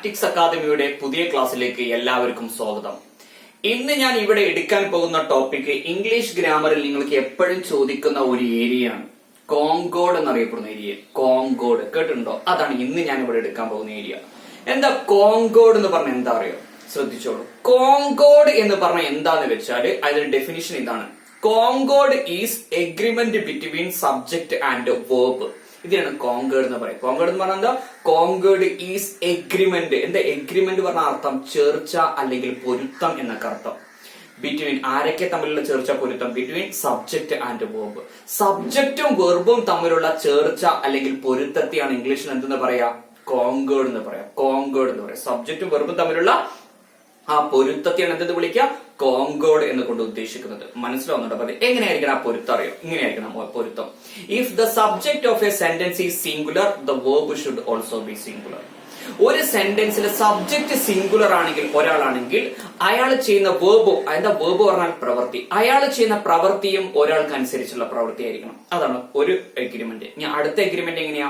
Tactics അക്കാദമിയുടെ പുതിയ ക്ലാസ്സിലേക്ക് എല്ലാവർക്കും സ്വാഗതം. ഇന്ന് ഞാൻ ഇവിടെ എടുക്കാൻ പോകുന്ന ടോപ്പിക് ഇംഗ്ലീഷ് ഗ്രാമറിൽ നിങ്ങൾക്ക് എപ്പോഴും ചോദിക്കുന്ന ഒരു ഏരിയയാണ്. കോങ്കോഡ് എന്നറിയപ്പെടുന്ന ഏരിയ. കോങ്കോഡ് കേട്ടിട്ടുണ്ടോ? അതാണ് ഇന്ന് ഞാൻ ഇവിടെ എടുക്കാൻ പോകുന്ന ഏരിയ. എന്താ കോങ്കോഡ് എന്ന് പറഞ്ഞാൽ എന്താ അറിയോ? ശ്രദ്ധിച്ചോളൂ. കോങ്കോഡ് എന്ന് പറഞ്ഞാൽ എന്താന്ന് വെച്ചാൽ അതിന്റെ ഡെഫിനിഷൻ ഇതാണ്. Concord is agreement between subject and verb. ഇതിനാണ് കോങ്കേർഡ് എന്ന് പറയുന്നത്. കോങ്കേർഡ് എന്ന് പറഞ്ഞാൽ എന്താ? Concord is agreement. എന്താ എഗ്രിമെന്റ് പറഞ്ഞ അർത്ഥം? ചേർച്ച അല്ലെങ്കിൽ പൊരുത്തം എന്നൊക്കെ അർത്ഥം. ബിറ്റ്വീൻ ആരൊക്കെ തമ്മിലുള്ള ചേർച്ച പൊരുത്തം? Between subject and verb. സബ്ജക്റ്റും വെർബും തമ്മിലുള്ള ചേർച്ച അല്ലെങ്കിൽ പൊരുത്തത്തെയാണ് ഇംഗ്ലീഷിൽ എന്തെന്ന് പറയാ? കോങ്കേർഡ് എന്ന് പറയാം. കോങ്കേർഡ് എന്ന് പറയാം. സബ്ജക്റ്റും വെർബും തമ്മിലുള്ള ആ പൊരുത്തത്തെയാണ് എന്തെന്ന് വിളിക്കുക? കോങ്കോഡ് എന്ന് കൊണ്ട് ഉദ്ദേശിക്കുന്നത്. മനസ്സിലാവുന്നുണ്ടോ? അപ്പൊ എങ്ങനെയായിരിക്കണം ആ പൊരുത്തം? അറിയോ? ഇങ്ങനെയായിരിക്കണം പൊരുത്തം. If the subject of A sentence is singular the verb should also be singular. ഒരു സെന്റൻസിലെ സബ്ജക്ട് സിംഗുലർ ആണെങ്കിൽ, ഒരാളാണെങ്കിൽ, അയാൾ ചെയ്യുന്ന വേർബും, എന്താ വേർബ് പറഞ്ഞാൽ പ്രവൃത്തി, അയാൾ ചെയ്യുന്ന പ്രവൃത്തിയും ഒരാൾക്ക് അനുസരിച്ചുള്ള പ്രവൃത്തി ആയിരിക്കണം. അതാണ് ഒരു എഗ്രിമെന്റ്. ഞാൻ അടുത്ത എഗ്രിമെന്റ് എങ്ങനെയാ?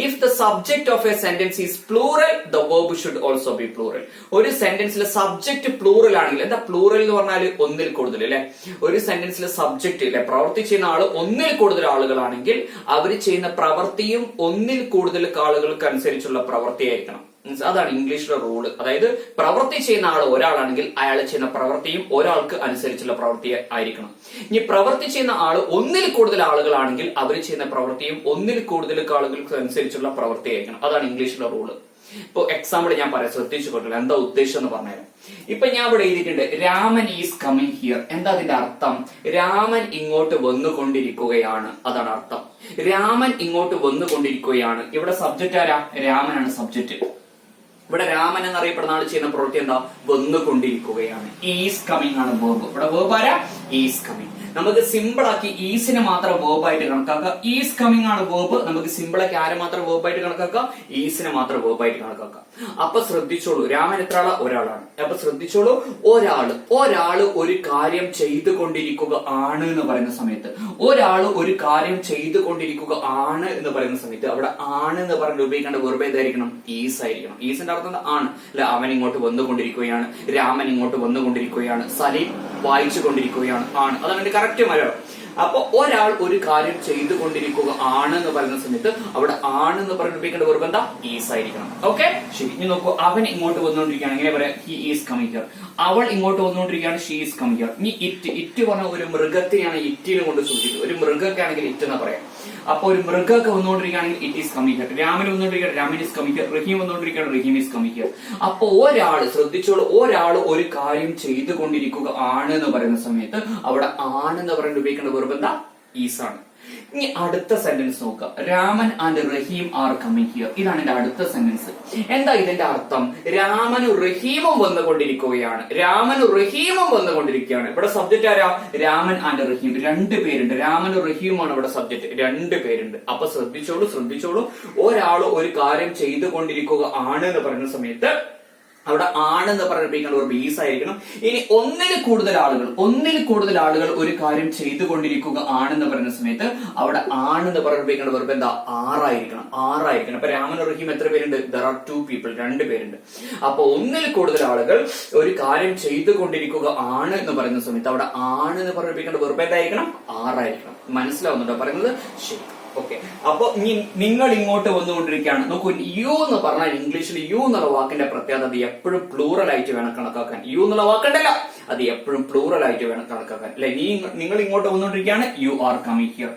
If the subject of A sentence is plural the verb should also be plural. ഒരു സെന്റൻസിലെ സബ്ജക്ട് പ്ലൂറൽ ആണെങ്കിൽ, എന്താ പ്ലൂറൽ എന്ന് പറഞ്ഞാൽ ഒന്നിൽ കൂടുതൽ അല്ലെ? ഒരു സെന്റൻസിലെ സബ്ജക്ട് അല്ലെ, പ്രവൃത്തി ചെയ്യുന്ന ആള് ഒന്നിൽ കൂടുതൽ ആളുകളാണെങ്കിൽ അവർ ചെയ്യുന്ന പ്രവൃത്തിയും ഒന്നിൽ കൂടുതൽ ആളുകൾക്ക് അനുസരിച്ചുള്ള പ്രവൃത്തിയായിരിക്കണം. അതാണ് ഇംഗ്ലീഷിലെ റൂള്. അതായത് പ്രവൃത്തി ചെയ്യുന്ന ആൾ ഒരാളാണെങ്കിൽ അയാൾ ചെയ്യുന്ന പ്രവൃത്തിയും ഒരാൾക്ക് അനുസരിച്ചുള്ള പ്രവൃത്തി ആയിരിക്കണം. ഇനി പ്രവൃത്തി ചെയ്യുന്ന ആൾ ഒന്നിൽ കൂടുതൽ ആളുകളാണെങ്കിൽ അവർ ചെയ്യുന്ന പ്രവൃത്തിയും ഒന്നിൽ കൂടുതൽ ആളുകൾക്ക് അനുസരിച്ചുള്ള പ്രവൃത്തി ആയിരിക്കണം. അതാണ് ഇംഗ്ലീഷിലെ റൂള്. ഇപ്പൊ എക്സാമ്പിൾ ഞാൻ പറയാം, ശ്രദ്ധിച്ചു കൊണ്ടില്ല എന്താ ഉദ്ദേശം എന്ന് പറഞ്ഞുതരാം. ഇപ്പൊ ഞാൻ ഇവിടെ എഴുതിയിട്ടുണ്ട് രാമൻ ഈസ് കമ്മിങ് ഹിയർ. എന്താ അതിന്റെ അർത്ഥം? രാമൻ ഇങ്ങോട്ട് വന്നുകൊണ്ടിരിക്കുകയാണ്. അതാണ് അർത്ഥം. രാമൻ ഇങ്ങോട്ട് വന്നുകൊണ്ടിരിക്കുകയാണ്. ഇവിടെ സബ്ജക്റ്റ് ആരാ? രാമനാണ് സബ്ജക്റ്റ്. ഇവിടെ രാമൻ എന്നറിയപ്പെടുന്ന ആൾ ചെയ്യുന്ന പ്രവൃത്തി എന്താ? വന്നുകൊണ്ടിരിക്കുകയാണ്. ഈസ് കമ്മിങ് ആണ് വേർബ്. ഇവിടെ വേർബ് ആരാ? Is coming. നമുക്ക് സിമ്പിൾ ആക്കി ഈസിനെ മാത്രം വേർബായിട്ട് കണക്കാക്കാം. ഈസ് കമ്മിങ് ആണ് വേർബ്. നമുക്ക് സിമ്പിൾ ആക്കി ആരെ മാത്രം വേർബായിട്ട് കണക്കാക്കാം? ഈസിനെ മാത്രം വേർബായിട്ട് കണക്കാക്കാം. അപ്പൊ ശ്രദ്ധിച്ചോളൂ, രാമൻ എത്ര ആളാ? ഒരാളാണ്. അപ്പൊ ശ്രദ്ധിച്ചോളൂ, ഒരാള് ഒരു കാര്യം ചെയ്തുകൊണ്ടിരിക്കുക ആണ് എന്ന് പറയുന്ന സമയത്ത്, ഒരാള് ഒരു കാര്യം ചെയ്തുകൊണ്ടിരിക്കുക ആണ് എന്ന് പറയുന്ന സമയത്ത് അവിടെ ആണ് എന്ന് പറഞ്ഞ് ഉപയോഗിക്കേണ്ട വെറുതെ ഏതായിരിക്കണം? ഈസ് ആയിരിക്കണം. ഈസിന്റെ അർത്ഥം ആണ് അല്ല. അവൻ ഇങ്ങോട്ട് വന്നുകൊണ്ടിരിക്കുകയാണ്, രാമൻ ഇങ്ങോട്ട് വന്നുകൊണ്ടിരിക്കുകയാണ്, സലീം വായിച്ചു കൊണ്ടിരിക്കുകയാണ്, ആണ്. അതാണ് എന്റെ കറക്റ്റ് മലയാളം. അപ്പൊ ഒരാൾ ഒരു കാര്യം ചെയ്തുകൊണ്ടിരിക്കുക ആണ് എന്ന് പറയുന്ന സമയത്ത് അവിടെ ആണ് എന്ന് പറഞ്ഞ് ഉപയോഗിക്കേണ്ട വെറുതെ എന്താ? ഈസ് ആയിരിക്കണം. ഓക്കെ, ശരി. ഇനി നോക്കൂ, അവൻ ഇങ്ങോട്ട് വന്നുകൊണ്ടിരിക്കുകയാണ്. എങ്ങനെ പറയാം? He is coming here. അവൾ ഇങ്ങോട്ട് വന്നുകൊണ്ടിരിക്കുകയാണ്. She is coming here. ഇനി ഇറ്റ് പറഞ്ഞ ഒരു മൃഗത്തെയാണ് ഇറ്റിനെ കൊണ്ട് സൂചിക്കുന്നത്. ഒരു മൃഗമൊക്കെ ആണെങ്കിൽ ഇറ്റ് എന്ന് പറയാം. അപ്പൊ ഒരു മൃഗമൊക്കെ വന്നുകൊണ്ടിരിക്കുകയാണെങ്കിൽ it is coming here. Raman വന്നുകൊണ്ടിരിക്കുകയാണ്, Raman is coming here. Rahim വന്നുകൊണ്ടിരിക്കുകയാണ്, റഹീം ഈസ് കമ്മിങ് ഹിയർ. അപ്പൊ ഒരാള്, ശ്രദ്ധിച്ചോളൂ, ഒരാൾ ഒരു കാര്യം ചെയ്തുകൊണ്ടിരിക്കുക ആണ് എന്ന് പറയുന്ന സമയത്ത് അവിടെ ആണെന്ന് പറയുന്നത് ഉപയോഗിക്കേണ്ട വെറുതെ എന്താ? ഈസ് ആണ്. ഇനി അടുത്ത സെന്റൻസ് നോക്കുക. Raman and Rahim are coming here. ഇതാണ് എന്റെ അടുത്ത സെന്റൻസ്. എന്താ ഇതിന്റെ അർത്ഥം? രാമനും റഹീമും വന്നുകൊണ്ടിരിക്കുകയാണ്. രാമനും റഹീമും വന്നുകൊണ്ടിരിക്കുകയാണ്. ഇവിടെ സബ്ജക്റ്റ് ആരാ? രാമൻ ആൻഡ് റഹീം. രണ്ടു പേരുണ്ട്. രാമനും റഹീമാണ് ഇവിടെ സബ്ജക്റ്റ്. രണ്ടു പേരുണ്ട്. അപ്പൊ ശ്രദ്ധിച്ചോളൂ, ഒരാള് ഒരു കാര്യം ചെയ്തുകൊണ്ടിരിക്കുക ആണ് എന്ന് പറയുന്ന സമയത്ത് അവിടെ ആണെന്ന് പറഞ്ഞിരിക്കേണ്ട ഒരു ബേസ് ആയിരിക്കണം. ഇനി ഒന്നിൽ കൂടുതൽ ആളുകൾ ഒരു കാര്യം ചെയ്തുകൊണ്ടിരിക്കുക ആണെന്ന് പറയുന്ന സമയത്ത് അവിടെ ആണെന്ന് പറഞ്ഞിരിക്കേണ്ട വെറുതെ എന്താ? ആറായിരിക്കണം. അപ്പൊ രാമൻ റഹീം എത്ര പേരുണ്ട്? There are 2 people. 2 പേരുണ്ട്. അപ്പൊ ഒന്നിൽ കൂടുതൽ ആളുകൾ ഒരു കാര്യം ചെയ്തുകൊണ്ടിരിക്കുക ആണ് എന്ന് പറയുന്ന സമയത്ത് അവിടെ ആണെന്ന് പറഞ്ഞിരിക്കേണ്ട വെറുതെ എന്തായിരിക്കണം? ആറായിരിക്കണം. മനസ്സിലാവുന്നുണ്ടോ പറയുന്നത്? ശരി, ഓക്കെ. അപ്പൊ നിങ്ങൾ ഇങ്ങോട്ട് വന്നുകൊണ്ടിരിക്കുകയാണ്. നോക്കൂ, യു എന്ന് പറഞ്ഞാൽ ഇംഗ്ലീഷിൽ യു എന്നുള്ള വാക്കിന്റെ പ്രത്യേകത അത് എപ്പോഴും പ്ലൂറൽ ആയിട്ട് വേണം കണക്കാക്കാൻ. യു എന്നുള്ള വാക്കുണ്ടല്ല, അത് എപ്പോഴും പ്ലൂറൽ ആയിട്ട് വേണം കണക്കാക്കാൻ. അല്ലെ, നിങ്ങൾ ഇങ്ങോട്ട് വന്നുകൊണ്ടിരിക്കുകയാണ്, യു ആർ കമ്മിങ് ഹിയർ.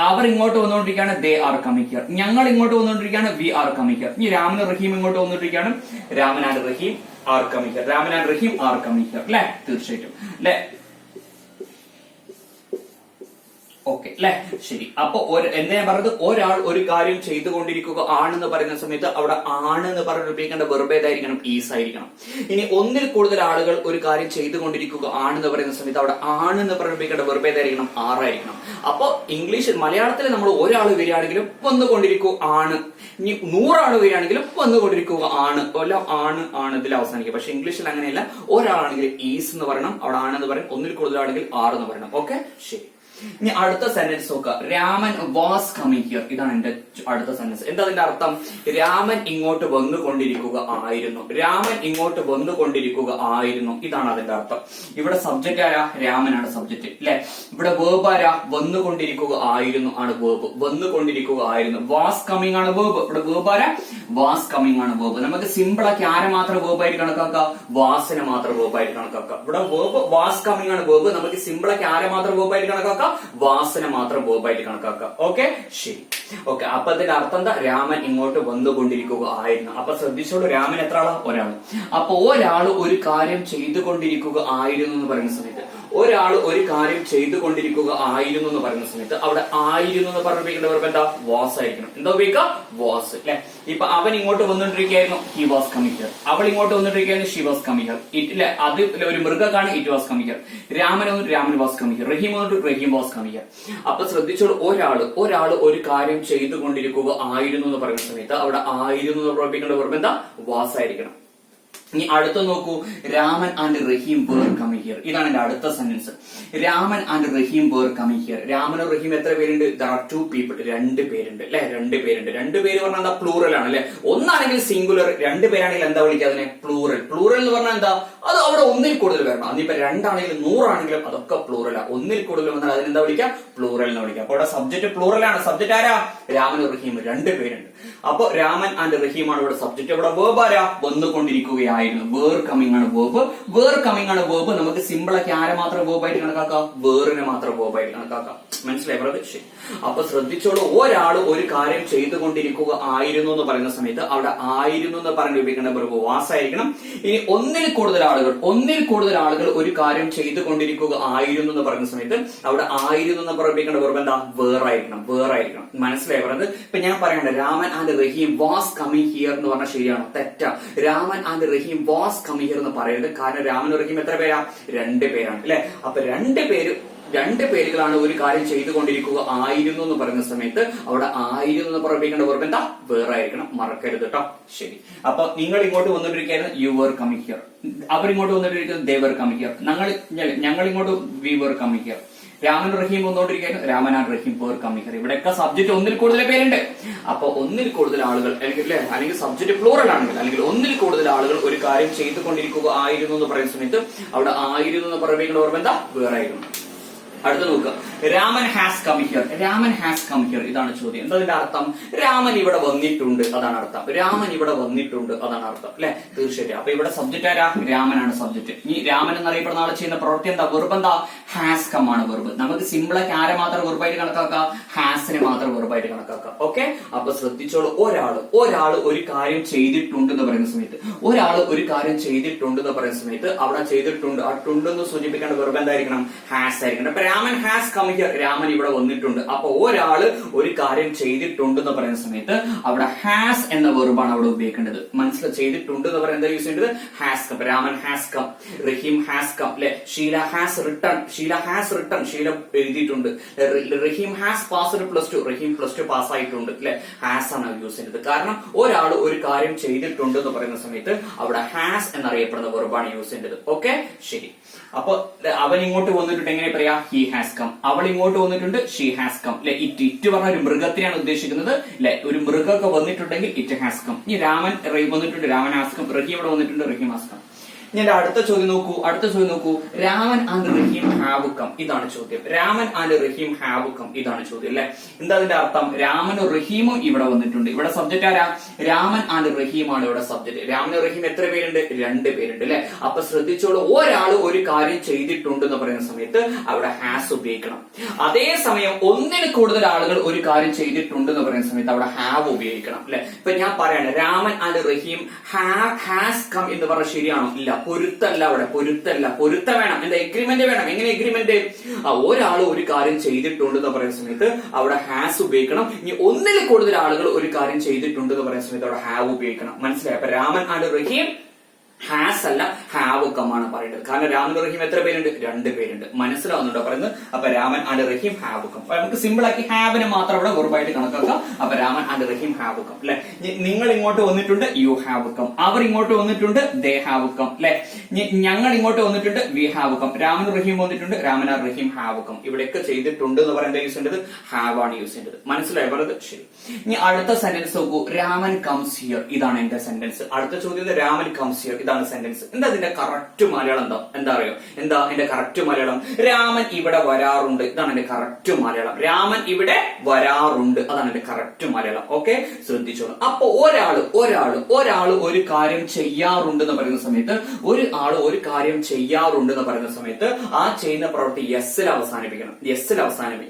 അവർ ഇങ്ങോട്ട് വന്നുകൊണ്ടിരിക്കുകയാണ്, ദേ ആർ കമ്മിങ് ഹിയർ. ഞങ്ങൾ ഇങ്ങോട്ട് വന്നുകൊണ്ടിരിക്കുകയാണ്, വി ആർ കമ്മിങ് ഹിയർ. ഇനി രാമൻ റഹീം ഇങ്ങോട്ട് വന്നുകൊണ്ടിരിക്കുകയാണ്, Raman and Rahim are coming here. Raman and Rahim are coming here. അല്ലെ, തീർച്ചയായിട്ടും അല്ലെ. ഓക്കെ അല്ലെ, ശരി. അപ്പൊ എന്താ ഞാൻ പറഞ്ഞത്? ഒരാൾ ഒരു കാര്യം ചെയ്തുകൊണ്ടിരിക്കുക ആണെന്ന് പറയുന്ന സമയത്ത് അവിടെ ആണെന്ന് പറഞ്ഞ് ഉപയോഗിക്കേണ്ട വെറുതെ ഏതായിരിക്കണം? ഈസ് ആയിരിക്കണം. ഇനി ഒന്നിൽ കൂടുതൽ ആളുകൾ ഒരു കാര്യം ചെയ്തുകൊണ്ടിരിക്കുക ആണെന്ന് പറയുന്ന സമയത്ത് അവിടെ ആണെന്ന് പറഞ്ഞ് ഉപയോഗിക്കേണ്ട വെറുതെ ഏതായിരിക്കണം? ആറായിരിക്കണം. അപ്പൊ ഇംഗ്ലീഷിൽ, മലയാളത്തിൽ നമ്മൾ ഒരാൾ വരികയാണെങ്കിലും വന്നുകൊണ്ടിരിക്കുക ആണ്. ഇനി 100 ആൾ വരികയാണെങ്കിലും വന്നുകൊണ്ടിരിക്കുക ആണ്. എല്ലാം ആണ് ഇതിൽ അവസാനിക്കുക. പക്ഷെ ഇംഗ്ലീഷിൽ അങ്ങനെയല്ല. ഒരാളാണെങ്കിൽ ഈസ് എന്ന് പറയണം, അവിടെ ആണെന്ന് പറയണം. ഒന്നിൽ കൂടുതൽ ആണെങ്കിൽ ആറ് എന്ന് പറയണം. ഓക്കെ, ശരി. ഇനി അടുത്ത സെന്റൻസ് നോക്കുക. Raman was coming here. ഇതാണ് എന്റെ അടുത്ത സെന്റൻസ്. എന്താ അതിന്റെ അർത്ഥം? രാമൻ ഇങ്ങോട്ട് വന്നുകൊണ്ടിരിക്കുക ആയിരുന്നു. രാമൻ ഇങ്ങോട്ട് വന്നുകൊണ്ടിരിക്കുക ആയിരുന്നു. ഇതാണ് അതിന്റെ അർത്ഥം. ഇവിടെ സബ്ജക്റ്റ് ആരാ? രാമനാണ് സബ്ജക്റ്റ് അല്ലെ. ഇവിടെ വേർബ് ആരാ? വന്നുകൊണ്ടിരിക്കുക ആയിരുന്നു ആണ് വേർബ്. വന്നുകൊണ്ടിരിക്കുക ആയിരുന്നു. വാസ് കമ്മിങ് ആണ് വേർബ്. ഇവിടെ വേർബ് ആരാ? വാസ് കമ്മിങ് ആണ് വേർബ്. നമുക്ക് സിമ്പിൾ ആക്കി ആരെ മാത്രം വേർബ് ആയിട്ട് കണക്കാക്കാം? വാസിനെ മാത്രം വേർബ് ആയിട്ട് കണക്കാക്കാം. ഇവിടെ വേർബ് വാസ് കമ്മിങ് ആണ് വേർബ്. നമുക്ക് സിമ്പിൾ ആക്കി ആരെ മാത്രം വേർബ് ആയിട്ട് കണക്കാക്കാം? വാസന മാത്രം വേർബ് ആയിട്ട് കണക്കാക്കാം. ഓക്കെ, ശരി. ഓക്കെ, അപ്പൊ അതിന്റെ അർത്ഥം എന്താ? രാമൻ ഇങ്ങോട്ട് വന്നുകൊണ്ടിരിക്കുക ആയിരുന്നു. അപ്പൊ ശ്രദ്ധിച്ചോളൂ, രാമൻ എത്ര ആളാ? ഒരാൾ. അപ്പൊ ഒരാൾ ഒരു കാര്യം ചെയ്തുകൊണ്ടിരിക്കുക ആയിരുന്നു എന്ന് പറയുന്ന സമയത്ത്, ഒരാൾ ഒരു കാര്യം ചെയ്തുകൊണ്ടിരിക്കുക ആയിരുന്നു എന്ന് പറയുന്ന സമയത്ത് അവിടെ ആയിരുന്നു എന്ന് പറഞ്ഞിരിക്കേണ്ട വെർബ് എന്താ? വാസ് ആയിരിക്കണം. എന്താ ഉപയോഗിക്കുക? വാസ് അല്ലെ. ഇപ്പൊ അവൻ ഇങ്ങോട്ട് വന്നിട്ടിരിക്കുകയായിരുന്നു, ഹി വാസ് കമ്മിങ് ഹിയർ. അവൾ ഇങ്ങോട്ട് വന്നിട്ടിരിക്കുകയായിരുന്നു, ഷി വാസ് കമ്മിങ് ഹിയർ. ഇല്ല, അത് ഒരു മൃഗക്കാണ്, it was coming here. Raman വന്നിട്ട് Raman was coming here. Rahim വന്നിട്ട് റഹീം വാസ് കമ്മിങ് ഹിയർ. അപ്പൊ ശ്രദ്ധിച്ചോളൂ, ഒരാൾ ഒരു കാര്യം ചെയ്തുകൊണ്ടിരിക്കുക ആയിരുന്നു എന്ന് പറയുന്ന സമയത്ത് അവിടെ ആയിരുന്നു എന്ന് പ്രവർത്തിക്കേണ്ട വെർബ് എന്താ? വാസ് ആയിരിക്കണം. ഇനി അടുത്ത നോക്കൂ, Raman and Rahim were coming here. ഇതാണ് എന്റെ അടുത്ത sentence. Raman and Rahim were coming here. രാമനും റഹീം എത്ര പേരുണ്ട്? There are 2 people. 2 പേരുണ്ട് അല്ലെ. 2 പേരുണ്ട്. 2 പേര് പറഞ്ഞാൽ എന്താ? പ്ലൂറൽ ആണ് അല്ലെ. ഒന്നാണെങ്കിൽ സിംഗുലർ, 2 പേരാണെങ്കിൽ എന്താ വിളിക്കുക അതിനെ? പ്ലൂറൽ. പ്ലൂറൽ എന്ന് പറഞ്ഞാൽ എന്താ? അത് അവിടെ ഒന്നിൽ കൂടുതൽ വരണം. അതിപ്പോ 2 ആണെങ്കിലും 100 ആണെങ്കിലും അതൊക്കെ പ്ലൂറലാ. ഒന്നിൽ കൂടുതൽ വന്നാൽ അതിനെന്താ വിളിക്കുക? പ്ലൂറൽ എന്ന് വിളിക്കുക. അപ്പൊ ഇവിടെ സബ്ജക്ട് പ്ലൂറൽ ആണ്. സബ്ജക്ട് ആരാ? രാമനും റഹീം. 2 പേരുണ്ട്. അപ്പൊ രാമൻ ആൻഡ് റഹീം ആണ് ഇവിടെ സബ്ജക്ട്. ഇവിടെ വേർബ് ആരാ? വന്നുകൊണ്ടിരിക്കുകയായിരുന്നു. വേർ കമ്മിങ് ആണ് വേർബ്. വേർ കമ്മിങ് ആണ് വേർബ്. നമുക്ക് സിമ്പിൾ ആക്കി ആരെ മാത്രം വേർബ് ആയിട്ട് കണക്കാക്കാം? വേറിനെ മാത്രം വേർബ് ആയിട്ട് കണക്കാക്കാം. മനസ്സിലായി പറഞ്ഞത്? ശരി. അപ്പൊ ശ്രദ്ധിച്ചോളൂ, ഒരാൾ ഒരു കാര്യം ചെയ്തുകൊണ്ടിരിക്കുക ആയിരുന്നു എന്ന് പറയുന്ന സമയത്ത് അവിടെ ആയിരുന്നു എന്ന് പറഞ്ഞ് ഉപയോഗിക്കേണ്ട വെർബ് വാസ് ആയിരിക്കണം. ഇനി ഒന്നിൽ കൂടുതൽ ആളുകൾ ഒരു കാര്യം ചെയ്തുകൊണ്ടിരിക്കുക ആയിരുന്നു എന്ന് പറയുന്ന സമയത്ത് അവിടെ ആയിരുന്നു എന്ന് ഉപയോഗിക്കേണ്ട വെർബ് എന്താ? വേർ ആയിരിക്കണം. വേർ ആയിരിക്കണം. മനസ്സിലായി പറഞ്ഞത്? ഇപ്പൊ ഞാൻ പറയണ്ട, Raman and Rahim was coming here എന്ന് പറഞ്ഞാൽ ശരിയാണോ? തെറ്റാ. Raman and Rahim was coming here എന്ന് പറയരുത്. കാരണം രാമനും റഹീം എത്ര പേരാ? 2 പേരാണ് അല്ലെ. അപ്പൊ 2 പേരുകളാണ് ഒരു കാര്യം ചെയ്തുകൊണ്ടിരിക്കുക ആയിരുന്നു എന്ന് പറയുന്ന സമയത്ത് അവിടെ ആയിരുന്നു എന്ന് പറയിപ്പിക്കേണ്ട വെർബ് എന്താ? വേർ ആയിരിക്കണം. മറക്കരുത് കേട്ടോ. ശരി. അപ്പൊ നിങ്ങൾ ഇങ്ങോട്ട് വന്നിട്ടിരിക്കുകയായിരുന്നു, യു വർ കമ്മിങ് ഹിയർ. അവരിങ്ങോട്ട് വന്നിട്ടിരിക്കുന്നത്, ദേ വർ കമ്മിങ് ഹിയർ. ഞങ്ങൾ ഇങ്ങോട്ട്, we were coming here. Raman Rahim വന്നുകൊണ്ടിരിക്കുകയായിരുന്നു, Raman and Rahim were coming here. ഇവിടെയൊക്കെ സബ്ജക്ട് ഒന്നിൽ കൂടുതൽ പേരുണ്ട്. അപ്പൊ ഒന്നിൽ കൂടുതൽ ആളുകൾ അല്ലെങ്കിൽ സബ്ജക്ട് പ്ലൂറൽ ആണെങ്കിൽ അല്ലെങ്കിൽ ഒന്നിൽ കൂടുതൽ ആളുകൾ ഒരു കാര്യം ചെയ്തുകൊണ്ടിരിക്കുക ആയിരുന്നു എന്ന് പറയുന്ന സമയത്ത് അവിടെ ആയിരുന്നു എന്ന് പറയുന്ന ഓർമ്മ എന്താ? വേർ ആയിരുന്നു. അടുത്ത നോക്കുക, Raman has come here. Raman has come here. ഇതാണ് ചോദ്യം. എന്താ അതിന്റെ അർത്ഥം? രാമൻ ഇവിടെ വന്നിട്ടുണ്ട്, അതാണ് അർത്ഥം. രാമൻ ഇവിടെ വന്നിട്ടുണ്ട്, അതാണ് അർത്ഥം അല്ലെ. തീർച്ചയായിട്ടും. അപ്പൊ ഇവിടെ സബ്ജക്റ്റ് ആരാ? രാമനാണ് സബ്ജക്റ്റ്. ഈ രാമൻ എന്നറിയപ്പെടുന്ന ആൾ ചെയ്യുന്ന പ്രവൃത്തി എന്താ? വെർബ് എന്താ? ഹാസ് കം ആണ് വെർബ്. നമുക്ക് സിമ്പിൾ ആക്കി ആരെ മാത്രം വെർബായിട്ട് കണക്കാക്കാം? ഹാസിനെ മാത്രം വെർബായിട്ട് കണക്കാക്കാം. ഓക്കെ. അപ്പൊ ശ്രദ്ധിച്ചോളൂ, ഒരാൾ ഒരു കാര്യം ചെയ്തിട്ടുണ്ട് എന്ന് പറയുന്ന സമയത്ത്, അവിടെ ചെയ്തിട്ടുണ്ട്, ആ ടുണ്ടെന്ന് സൂചിപ്പിക്കേണ്ട വെർബ് എന്തായിരിക്കണം? ഹാസ് ആയിരിക്കണം. Raman has come here. Raman ഇവിടെ വന്നിട്ടുണ്ട്. അപ്പൊ ഒരാള് ഒരു കാര്യം ചെയ്തിട്ടുണ്ട് എന്ന് പറയുന്ന സമയത്ത് അവിടെ ഹാസ് എന്ന വെർബാണ് അവിടെ ഉപയോഗിക്കേണ്ടത്. മനസ്സിലായി? ചെയ്തിട്ടുണ്ട് എന്ന് പറയുന്നത് എന്താ യൂസ് ചെയ്യേണ്ടത്? Has come. Raman has come, Rahim has come അല്ലെ. Sheela has written. ഷീല എഴുതിയിട്ടുണ്ട്. റഹീം ഹാസ് പാസ്ഡ് +2. റഹീം +2 പാസ്സായിട്ടുണ്ട് അല്ലെ. ഹാസ് ആണ് യൂസ് ചെയ്യേണ്ടത്. കാരണം ഒരാൾ ഒരു കാര്യം ചെയ്തിട്ടുണ്ട് എന്ന് പറയുന്ന സമയത്ത് അവിടെ ഹാസ് എന്നറിയപ്പെടുന്ന വെർബാണ് യൂസ് ചെയ്യേണ്ടത്. ഓക്കെ, ശരി. അപ്പൊ അവൻ ഇങ്ങോട്ട് വന്നിട്ടുണ്ട്, എങ്ങനെ പറയാ? He has come. അവൾ ഇങ്ങോട്ട് വന്നിട്ടുണ്ട്, ഷീ ഹാസ് കം അല്ലെ. ഇറ്റ് പറഞ്ഞ ഒരു മൃഗത്തിനെയാണ് ഉദ്ദേശിക്കുന്നത് അല്ലെ. ഒരു മൃഗമൊക്കെ വന്നിട്ടുണ്ടെങ്കിൽ ഇറ്റ് ഹാസ് കം. ഈ രാമൻ വന്നിട്ടുണ്ട്, രാമൻ ഹാസ് കം. റഹീം ഇവിടെ വന്നിട്ടുണ്ട്, റഹീം ഹാസ് കം. ഞാൻ അടുത്ത ചോദ്യം നോക്കൂ. Raman and Rahim have come. ഇതാണ് ചോദ്യം. Raman and Rahim have come. ഇതാണ് ചോദ്യം അല്ലെ. എന്താ അതിന്റെ അർത്ഥം? രാമനും റഹീമും ഇവിടെ വന്നിട്ടുണ്ട്. ഇവിടെ സബ്ജക്റ്റ് ആരാ? രാമൻ ആൻഡ് റഹീം ആണ് ഇവിടെ സബ്ജക്റ്റ്. രാമനും റഹീം എത്ര പേരുണ്ട്? 2 പേരുണ്ട് അല്ലെ. അപ്പൊ ശ്രദ്ധിച്ചോളൂ, ഒരാൾ ഒരു കാര്യം ചെയ്തിട്ടുണ്ട് എന്ന് പറയുന്ന സമയത്ത് അവിടെ ഹാസ് ഉപയോഗിക്കണം. അതേസമയം ഒന്നിൽ കൂടുതൽ ആളുകൾ ഒരു കാര്യം ചെയ്തിട്ടുണ്ട് എന്ന് പറയുന്ന സമയത്ത് അവിടെ ഹാവ് ഉപയോഗിക്കണം അല്ലെ. ഇപ്പൊ ഞാൻ പറയാണ്, Raman and Rahim has come എന്ന് പറഞ്ഞാൽ ശരിയാണോ? ഇല്ല. പൊരുത്തല്ല. അവിടെ പൊരുത്തം വേണം. എന്താ? എഗ്രിമെന്റ് വേണം. എങ്ങനെ എഗ്രിമെന്റ്? ഒരാൾ ഒരു കാര്യം ചെയ്തിട്ടുണ്ട് എന്ന് പറയുന്ന സമയത്ത് അവിടെ ഹാസ് ഉപയോഗിക്കണം. ഇനി ഒന്നിൽ കൂടുതൽ ആളുകൾ ഒരു കാര്യം ചെയ്തിട്ടുണ്ട് എന്ന് പറയുന്ന സമയത്ത് അവിടെ ഹാവ് ഉപയോഗിക്കണം. മനസ്സിലായി? അപ്പൊ രാമൻ ആൻഡ് റഹീം ഹാസ് അല്ല ഹാവ് കം ആണ് പറയുന്നത്. കാരണം രാമൻ റഹീം എത്ര പേരുണ്ട്? 2 പേരുണ്ട്. മനസ്സിലാവുന്നുണ്ടോ പറയുന്നത്? അപ്പൊ Raman and Rahim have come. നമുക്ക് സിമ്പിൾ ആക്കി ഹാവിനെ മാത്രം ഇവിടെ വെറുപ്പായിട്ട് കണക്കാക്കാം. അപ്പൊ Raman and Rahim have come അല്ലെ. നിങ്ങൾ ഇങ്ങോട്ട് വന്നിട്ടുണ്ട് യു ഹാവ് കം, അവർ ഇങ്ങോട്ട് വന്നിട്ടുണ്ട് ദേ ഹാവ് കം അല്ലെ. ഞങ്ങൾ ഇങ്ങോട്ട് വന്നിട്ടുണ്ട് we have come, Raman Rahim വന്നിട്ടുണ്ട് Raman and Rahim have come. ഇവിടെയൊക്കെ ചെയ്തിട്ടുണ്ട് എന്ന് പറയുന്നത് യൂസ് ചെയ്യേണ്ടത് ഹാവ് ആണ് യൂസ് ചെയ്യേണ്ടത്. മനസ്സിലായോ പറഞ്ഞത്? ശരി. ഇനി അടുത്ത സെന്റൻസ് നോക്കൂ. Raman comes here. ഇതാണ് എന്റെ സെന്റൻസ്. അടുത്ത ചോദ്യം രാമൻ കംസ് ഹിയർ. ഇതാണ് സെന്റൻസ്. എന്താ ഇതിന്റെ കറക്റ്റ് മലയാളം? എന്താ അറിയോ? എന്താ എന്റെ കറക്റ്റ് മലയാളം? രാമൻ ഇവിടെ വരാറുണ്ട്. ഇതാണ് എന്റെ കറക്റ്റ് മലയാളം. രാമൻ ഇവിടെ വരാറുണ്ട്, അതാണ് എന്റെ കറക്റ്റ് മലയാളം. ഓക്കെ, ശ്രദ്ധിച്ചോളൂ. അപ്പൊ ഒരാള് ഒരു കാര്യം ചെയ്യാറുണ്ട് എന്ന് പറയുന്ന സമയത്ത്, ഒരു കാര്യം ചെയ്യാറുണ്ട് എന്ന് പറയുന്ന സമയത്ത് ആ ചെയ്യുന്ന പ്രവൃത്തി യെസ്സിൽ അവസാനിപ്പിക്കണം.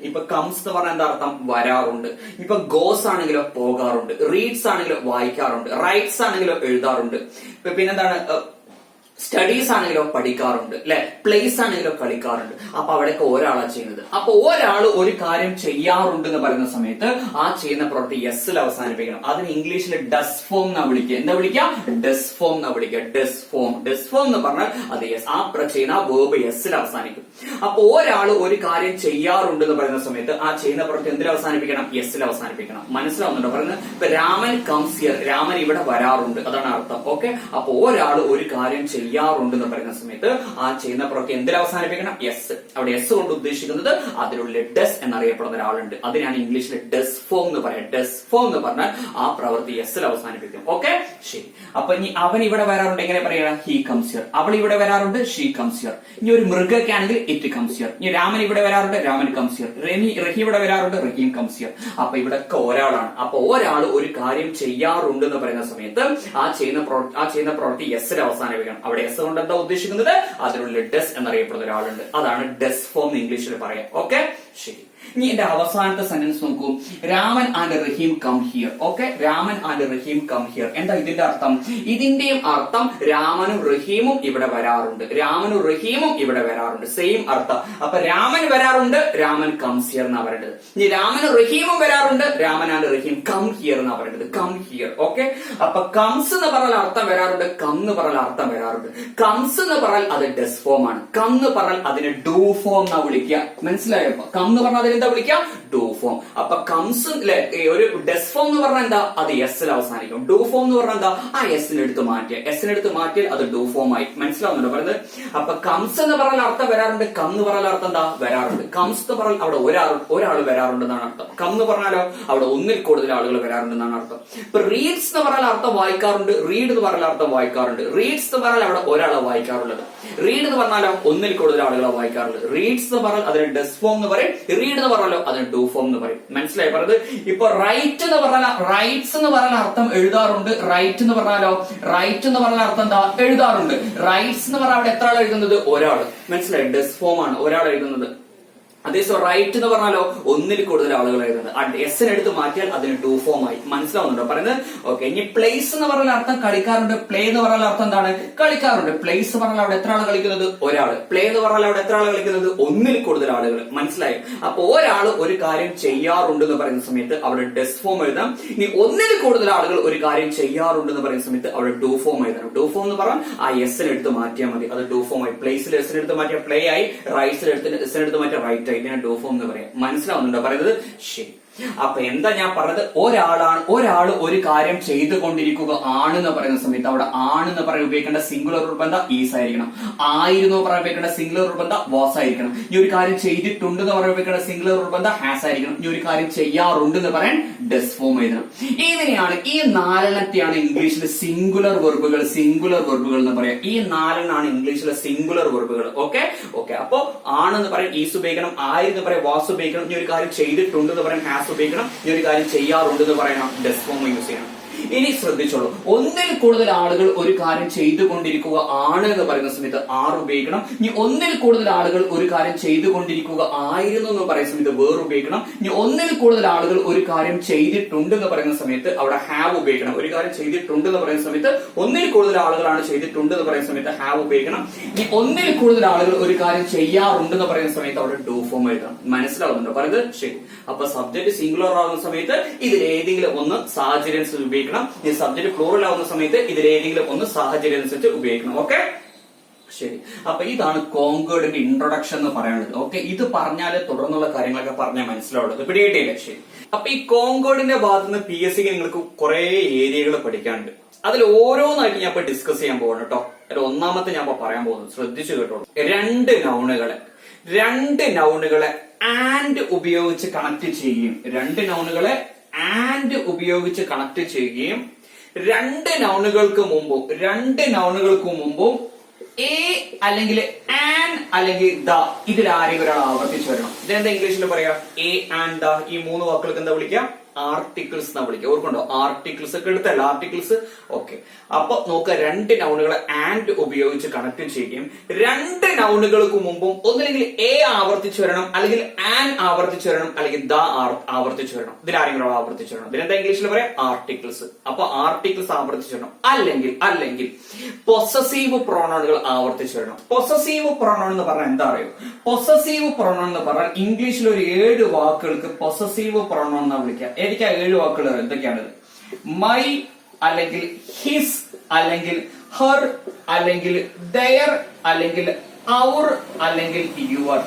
ഇപ്പൊ കംസ് എന്ന് പറഞ്ഞാൽ എന്താ അർത്ഥം? വരാറുണ്ട്. ഇപ്പൊ ഗോസ് ആണെങ്കിലോ പോകാറുണ്ട്, റീഡ്സ് ആണെങ്കിലോ വായിക്കാറുണ്ട്, റൈറ്റ്സ് ആണെങ്കിലോ എഴുതാറുണ്ട്, പിന്നെന്താണ് സ്റ്റഡീസ് ആണെങ്കിലോ പഠിക്കാറുണ്ട് അല്ലെ, പ്ലേസ് ആണെങ്കിലോ കളിക്കാറുണ്ട്. അപ്പൊ അവിടെയൊക്കെ ഒരാളാ ചെയ്യുന്നത്. അപ്പൊ ഒരാൾ ഒരു കാര്യം ചെയ്യാറുണ്ട് എന്ന് പറയുന്ന സമയത്ത് ആ ചെയ്യുന്ന പ്രവൃത്തി യെസ്സിൽ അവസാനിപ്പിക്കണം. അതിന് ഇംഗ്ലീഷിൽ ഡസ് ഫോം എന്നാ വിളിക്കുക. എന്താ വിളിക്കുക? ഡസ് ഫോം എന്നാ വിളിക്കുക. ഡസ് ഫോം എന്ന് പറഞ്ഞാൽ അത് യെസ്, ആ ചെയ്യുന്ന വേർബ് യെസ്സിൽ അവസാനിക്കും. അപ്പൊ ഒരാൾ ഒരു കാര്യം ചെയ്യാറുണ്ട് എന്ന് പറയുന്ന സമയത്ത് ആ ചെയ്യുന്ന പ്രവൃത്തി എന്തിൽ അവസാനിപ്പിക്കണം? യെസ്സിൽ അവസാനിപ്പിക്കണം. മനസ്സിലാവുന്നുണ്ടോ പറയുന്നത്? ഇപ്പൊ രാമൻ കംസ് ഹിയർ, രാമൻ ഇവിടെ വരാറുണ്ട്, അതാണ് അർത്ഥം. ഓക്കെ, അപ്പൊ ഒരാൾ ഒരു കാര്യം ചെയ്യാറുണ്ട് എന്ന് പറയുന്ന സമയത്ത് ആ ചെയ്യുന്ന പ്രവൃത്തി എന്തിൽ അവസാനിപ്പിക്കണം? യെസ്. അവിടെ യെസ് കൊണ്ട് ഉദ്ദേശിക്കുന്നത് അതിലുള്ള ഡസ് എന്നറിയപ്പെടുന്ന ഒരാളുണ്ട്. അതിനാണ് ഇംഗ്ലീഷിൽ ഡസ് ഫോം എന്ന് പറയാം. ഡസ് ഫോം എന്ന് പറഞ്ഞാൽ ആ പ്രവൃത്തി യെസ്സിൽ അവസാനിപ്പിക്കും. ഓക്കെ, ശരി. അപ്പൊ ഇനി അവൻ ഇവിടെ വരാറുണ്ട് എങ്ങനെ പറയാ? He comes here. അവൾ ഇവിടെ വരാറുണ്ട്, ഷീ കംസ് ഹിയർ. ഇനി ഒരു മൃഗമൊക്കെ ആണെങ്കിൽ ഇറ്റ് കംസ് ഹിയർ. ഇനി രാമൻ ഇവിടെ വരാറുണ്ട്, രാമൻ കംസ് ഹിയർ. റഹി ഇവിടെ വരാറുണ്ട്, റഹീം കംസ് ഹിയർ. അപ്പൊ ഇവിടെയൊക്കെ ഒരാളാണ്. അപ്പൊ ഒരാൾ ഒരു കാര്യം ചെയ്യാറുണ്ട് എന്ന് പറയുന്ന സമയത്ത് ആ ചെയ്യുന്ന പ്രവൃത്തി യെസ്സിൽ അവസാനിപ്പിക്കണം. അവിടെ എസ് കൊണ്ട് എന്താ ഉദ്ദേശിക്കുന്നത്? അതിനുള്ള ഡസ് എന്നറിയപ്പെടുന്ന ഒരാളുണ്ട്. അതാണ് ഡസ് ഫോം ഇംഗ്ലീഷിൽ പറയാം. ഓക്കെ, ശരി. ഇനി എന്റെ അവസാനത്തെ സെന്റൻസ് നോക്കൂ. Raman and Rahim come here. Okay, Raman and Rahim come here. എന്താ ഇതിന്റെ അർത്ഥം? ഇതിന്റെയും അർത്ഥം രാമനും റഹീമും ഇവിടെ വരാറുണ്ട്, രാമനും റഹീമും ഇവിടെ വരാറുണ്ട്. സെയിം അർത്ഥം. അപ്പൊ രാമൻ വരാറുണ്ട്, രാമൻ കംസ് ഹിയർ എന്നാ പറയേണ്ടത്. ഇനി രാമനും റഹീമും വരാറുണ്ട്, Raman and Rahim come here എന്നാ പറയേണ്ടത്. Come here. ഓക്കെ, അപ്പൊ കംസ് എന്ന് പറഞ്ഞാൽ അർത്ഥം വരാറുണ്ട്, കം എന്ന് പറഞ്ഞാൽ അർത്ഥം വരാറുണ്ട്. കംസ് എന്ന് പറഞ്ഞാൽ അത് ഡസ് ഫോം ആണ്. കം എന്ന് പറഞ്ഞാൽ അതിനെ ഡു ഫോം എന്നാ വിളിക്കുക. മനസ്സിലായോ? കം എന്ന് പറഞ്ഞാൽ എന്താ വിളിക്കാം? Do form. അപ്പൊ കംസ് ഒരു ഡസ് ഫോം എന്ന് പറഞ്ഞാൽ എന്താ? അത് യെസ്സിൽ അവസാനിക്കും. ഡു ഫോം എന്ന് പറഞ്ഞാൽ എന്താ? ആ എസ്സിനെടുത്ത് മാറ്റിയാൽ അത് ഡു ഫോം ആയി. മനസ്സിലാവുന്നുണ്ടോ പറയുന്നത്? അപ്പൊ കംസ് എന്ന് പറഞ്ഞാൽ അർത്ഥം വരാറുണ്ട്, കം എന്ന് പറഞ്ഞാൽ അർത്ഥം എന്താ? വരാറുണ്ട്. കംസ് എന്ന് പറഞ്ഞാൽ അവിടെ ഒരാൾ വരാറുണ്ടെന്നാണ് അർത്ഥം. കം എന്ന് പറഞ്ഞാലോ അവിടെ ഒന്നിൽ കൂടുതൽ ആളുകൾ വരാറുണ്ടെന്നാണ് അർത്ഥം. ഇപ്പൊ റീഡ്സ് എന്ന് പറഞ്ഞാൽ അർത്ഥം വായിക്കാറുണ്ട്, റീഡ് എന്ന് പറഞ്ഞാൽ അർത്ഥം വായിക്കാറുണ്ട്. റീഡ്സ് എന്ന് പറഞ്ഞാൽ അവിടെ ഒരാളെ വായിക്കാറുള്ളത്. റീഡ് എന്ന് പറഞ്ഞാലോ ഒന്നിൽ കൂടുതൽ ആളുകളെ വായിക്കാറുള്ളത്. റീഡ്സ് എന്ന് പറഞ്ഞാൽ അതിന് ഡസ് ഫോം എന്ന് പറയും, റീഡ് എന്ന് പറഞ്ഞാലോ അതിന് ഡു ഫോം എന്ന് പറയും. മനസ്സിലായി പറഞ്ഞത്? ഇപ്പൊ റൈറ്റ് എന്ന് പറഞ്ഞാൽ റൈറ്റ്സ് എന്ന് പറഞ്ഞാൽ അർത്ഥം എഴുതാറുണ്ട്, റൈറ്റ് എന്ന് പറഞ്ഞാലോ റൈറ്റ് എന്ന് പറഞ്ഞാൽ അർത്ഥം എന്താ? എഴുതാറുണ്ട്. റൈറ്റ്സ് എന്ന് പറഞ്ഞാൽ അവിടെ എത്ര ആൾ എഴുതുന്നത്? ഒരാൾ. മനസ്സിലായി? ഡസ് ഫോം ആണ്, ഒരാൾ എഴുതുന്നത്. അതേസമയം റൈറ്റ് എന്ന് പറഞ്ഞാലോ ഒന്നിൽ കൂടുതൽ ആളുകൾ എഴുതുന്നത്. എസ്സിനെടുത്ത് മാറ്റിയാൽ അതിന് ഡു ഫോം ആയി. മനസ്സിലാവുന്നുണ്ടോ പറയുന്നത്? ഓക്കെ. ഇനി പ്ലേസ് എന്ന് പറഞ്ഞാൽ അർത്ഥം കളിക്കാറുണ്ട്, പ്ലേ എന്ന് പറഞ്ഞാൽ അർത്ഥം എന്താണ്? കളിക്കാറുണ്ട്. പ്ലേസ് പറഞ്ഞാൽ അവിടെ എത്ര ആൾ കളിക്കുന്നത്? ഒരാൾ. പ്ലേ എന്ന് പറഞ്ഞാൽ അവിടെ എത്ര ആൾ കളിക്കുന്നത്? ഒന്നിൽ കൂടുതൽ ആളുകൾ. മനസ്സിലായി? അപ്പൊ ഒരാൾ ഒരു കാര്യം ചെയ്യാറുണ്ട് എന്ന് പറയുന്ന സമയത്ത് അവിടെ ഡസ് ഫോം എഴുതാം. ഇനി ഒന്നിൽ കൂടുതൽ ആളുകൾ ഒരു കാര്യം ചെയ്യാറുണ്ട് എന്ന് പറയുന്ന സമയത്ത് അവിടെ ഡു ഫോം എഴുതണം. ഡു ഫോം എന്ന് പറഞ്ഞാൽ ആ എസ്സിനെടുത്ത് മാറ്റിയാൽ മതി, അത് ഡു ഫോം ആയി. പ്ലേസിൽ എസ്സിനെടുത്ത് മാറ്റിയ പ്ലേ ആയി, റൈറ്റ്സിൽ എസ്സിനെടുത്ത് മാറ്റിയ റൈറ്റ് ആയി. ഇതിനെ ഡു ഫോം എന്ന് പറയാം. മനസ്സിലാവുന്നുണ്ടോ പറയുന്നത്? ശരി. അപ്പൊ എന്താ ഞാൻ പറഞ്ഞത്? ഒരാൾ ഒരു കാര്യം ചെയ്തുകൊണ്ടിരിക്കുക ആണെന്ന് പറയുന്ന സമയത്ത് അവിടെ ആണെന്ന് പറയാൻ ഉപയോഗിക്കേണ്ട സിംഗുലർ ഉൾബന്ധ ഈസ് ആയിരിക്കണം. ആയിരുന്നു പറയാൻ ഉപയോഗിക്കേണ്ട സിംഗുലർ ഉൾബന്ധ വാസ് ആയിരിക്കണം. ഈ ഒരു കാര്യം ചെയ്തിട്ടുണ്ട് എന്ന് പറയാൻ ഉപയോഗിക്കേണ്ട സിംഗുലർ ഉൾബന്ധ ഹാസ് ആയിരിക്കണം. ഈ ഒരു കാര്യം ചെയ്യാറുണ്ട് എന്ന് പറയാൻ ഡസ് ഫോം എഴുതണം. ഇതിനെയാണ്, ഈ 4 ഇംഗ്ലീഷിലെ സിംഗുലർ വെർബുകൾ എന്ന് പറയാം. ഈ 4 ഇംഗ്ലീഷിലെ സിംഗുലർ വെർബുകൾ. ഓക്കെ. അപ്പൊ ആണെന്ന് പറയാൻ ഈസ് ഉപയോഗിക്കണം, ആയിരുന്നു പറയാൻ വാസ് ഉപയോഗിക്കണം. ഈ ഒരു കാര്യം ചെയ്തിട്ടുണ്ട് എന്ന് പറയാൻ ഹാസ് ഉപയോഗിക്കണം. ഈ ഒരു കാര്യം ചെയ്യാറുണ്ട് എന്ന് പറയണം, ഡസ് ഫോം യൂസ് ചെയ്യണം. ഇനി ശ്രദ്ധിച്ചോളൂ, ഒന്നിൽ കൂടുതൽ ആളുകൾ ഒരു കാര്യം ചെയ്തുകൊണ്ടിരിക്കുക ആണ് എന്ന് പറയുന്ന സമയത്ത് ആർ ഉപയോഗിക്കണം. ഇനി ഒന്നിൽ കൂടുതൽ ആളുകൾ ഒരു കാര്യം ചെയ്തുകൊണ്ടിരിക്കുക ആയിരുന്നു എന്ന് പറയുന്ന സമയത്ത് വേർ ഉപയോഗിക്കണം. ഇനി ഒന്നിൽ കൂടുതൽ ആളുകൾ ഒരു കാര്യം ചെയ്തിട്ടുണ്ട് എന്ന് പറയുന്ന സമയത്ത് അവിടെ ഹാവ് ഉപയോഗിക്കണം. ഒരു കാര്യം ചെയ്തിട്ടുണ്ട് എന്ന് പറയുന്ന സമയത്ത് ഒന്നിൽ കൂടുതൽ ആളുകളാണ് ചെയ്തിട്ടുണ്ട് എന്ന് പറയുന്ന സമയത്ത് ഹാവ് ഉപയോഗിക്കണം. ഇനി ഒന്നിൽ കൂടുതൽ ആളുകൾ ഒരു കാര്യം ചെയ്യാറുണ്ട് എന്ന് പറയുന്ന സമയത്ത് അവിടെ ഡു ഫോം എഴുതണം. മനസ്സിലാവുന്നുണ്ടോ പറയുന്നത്? ശരി. അപ്പൊ സബ്ജക്ട് സിംഗുലർ ആകുന്ന സമയത്ത് ഇതിൽ ഏതെങ്കിലും ഒന്ന് സാഹചര്യം ഉപയോഗിക്കണം. ഉപയോഗിക്കണം. ഈ സബ്ജക്ട് പ്ലൂറൽ ആവുന്ന സമയത്ത് ഇതിലേതെങ്കിലും ഒന്ന് സാഹചര്യം അനുസരിച്ച് ഉപയോഗിക്കണം. ഓക്കെ, ശരി. അപ്പൊ ഇതാണ് കോങ്കേർഡിന്റെ ഇൻട്രൊഡക്ഷൻ എന്ന് പറയാനുള്ളത്. ഓക്കെ, ഇത് പറഞ്ഞാല് തുടർന്നുള്ള കാര്യങ്ങളൊക്കെ പറഞ്ഞാൽ മനസ്സിലാവുള്ളത്. പിടികിട്ടില്ല. ശരി. അപ്പൊ ഈ കോങ്കേർഡിന്റെ ഭാഗത്ത് നിന്ന് PSC നിങ്ങൾക്ക് കുറെ ഏരിയകൾ പഠിക്കാനുണ്ട്. അതിൽ ഓരോന്നായിട്ട് ഞാൻ ഇപ്പൊ ഡിസ്കസ് ചെയ്യാൻ പോകണം കേട്ടോ. അതിൽ ഒന്നാമത്തെ ഞാൻ ഇപ്പൊ പറയാൻ പോകുന്നത് ശ്രദ്ധിച്ചു കേട്ടോ. രണ്ട് നൗണുകളെ ആൻഡ് ഉപയോഗിച്ച് കണക്ട് ചെയ്യുകയും രണ്ട് നൗണുകൾക്ക് മുമ്പും എ അല്ലെങ്കിൽ ആൻ അല്ലെങ്കിൽ ദ ഇതിൽ ആരെങ്കിലും ഒരാൾ ആവർത്തിച്ചു വരണം. ഇതെന്താ ഇംഗ്ലീഷിൽ പറയാ? A and the. ഈ മൂന്ന് വാക്കുകൾക്ക് എന്താ വിളിക്കുക? ആർട്ടിക്കിൾസ് എന്നാ വിളിക്കുക. ഓർക്കുണ്ടോ? ആർട്ടിക്കിൾസ് ഒക്കെ എടുത്തല്ല ആർട്ടിക്കിൾസ്. ഓക്കെ, അപ്പൊ നോക്കുക, രണ്ട് നൗണുകളെ ആൻഡ് ഉപയോഗിച്ച് കണക്ട് ചെയ്യുകയും രണ്ട് നൗണുകൾക്ക് മുമ്പും ഒന്നില്ലെങ്കിൽ എ ആവർത്തിച്ചു വരണം, അല്ലെങ്കിൽ ആൻ ആവർത്തിച്ചു വരണം, അല്ലെങ്കിൽ ദ ആവർത്തിച്ചു വരണം. ഇതിൽ ആരെങ്കിലും ആവർത്തിച്ചു വരണം. ഇതിനെന്താ ഇംഗ്ലീഷിൽ പറയാം? ആർട്ടിക്കിൾസ്. അപ്പൊ ആർട്ടിക്കിൾസ് ആവർത്തിച്ചു വരണം. അല്ലെങ്കിൽ പൊസസീവ് പ്രോണോണുകൾ ആവർത്തിച്ചു വരണം. പൊസസീവ് പ്രോണോൺ എന്ന് പറഞ്ഞാൽ എന്താ അറിയോ? പൊസസീവ് പ്രോണോൺ എന്ന് പറഞ്ഞാൽ ഇംഗ്ലീഷിൽ ഒരു 7 വാക്കുകൾക്ക് പൊസസീവ് പ്രോണോൺ എന്നാ വിളിക്കുക. എനിക്ക് ആ 7 വാക്കുകൾ എന്തൊക്കെയാണ്? മൈ, അല്ലെങ്കിൽ ഹിസ്, അല്ലെങ്കിൽ ഹർ, അല്ലെങ്കിൽ ദയർ, അല്ലെങ്കിൽ ഔർ, അല്ലെങ്കിൽ യുവർ.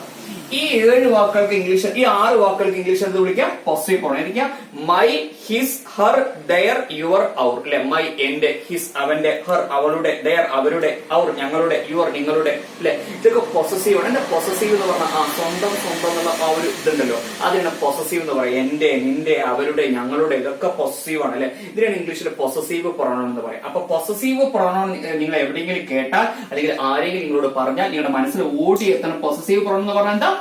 ഈ 7 വാക്കുകൾക്ക് ഇംഗ്ലീഷ്, ഈ 6 വാക്കുകൾക്ക് ഇംഗ്ലീഷ് എന്ത് വിളിക്കാം? Possessive pronoun. എനിക്ക് my, his, her, their, your, our. അല്ലെ, മൈ എന്റെ, ഹിസ് അവന്റെ, ഹർ അവളുടെ, ദയർ അവരുടെ, ഔർ ഞങ്ങളുടെ, യുവർ നിങ്ങളുടെ. അല്ലെ, ഇതൊക്കെ പൊസസീവ് ആണ്. എന്റെ പൊസസീവ് എന്ന് പറഞ്ഞാൽ സ്വന്തം എന്നുള്ള ആ ഒരു ഇതുണ്ടല്ലോ, അതിനാണ് പൊസസീവ് എന്ന് പറയാം. എന്റെ, നിന്റെ, അവരുടെ, ഞങ്ങളുടെ, ഇതൊക്കെ പൊസസീവ് ആണ്. അല്ലെ, ഇതിനാണ് ഇംഗ്ലീഷിൽ പൊസസീവ് പ്രൊനൗൺ എന്ന് പറയാം. അപ്പൊ പൊസസീവ് പ്രൊനൗൺ നിങ്ങൾ എവിടെയെങ്കിലും കേട്ടാൽ അല്ലെങ്കിൽ ആരെങ്കിലും നിങ്ങളോട് പറഞ്ഞാൽ നിങ്ങളുടെ മനസ്സിൽ ഓടിയെത്തണം പൊസസീവ് പ്രൊനൗൺ എന്ന് പറഞ്ഞാൽ എന്താ?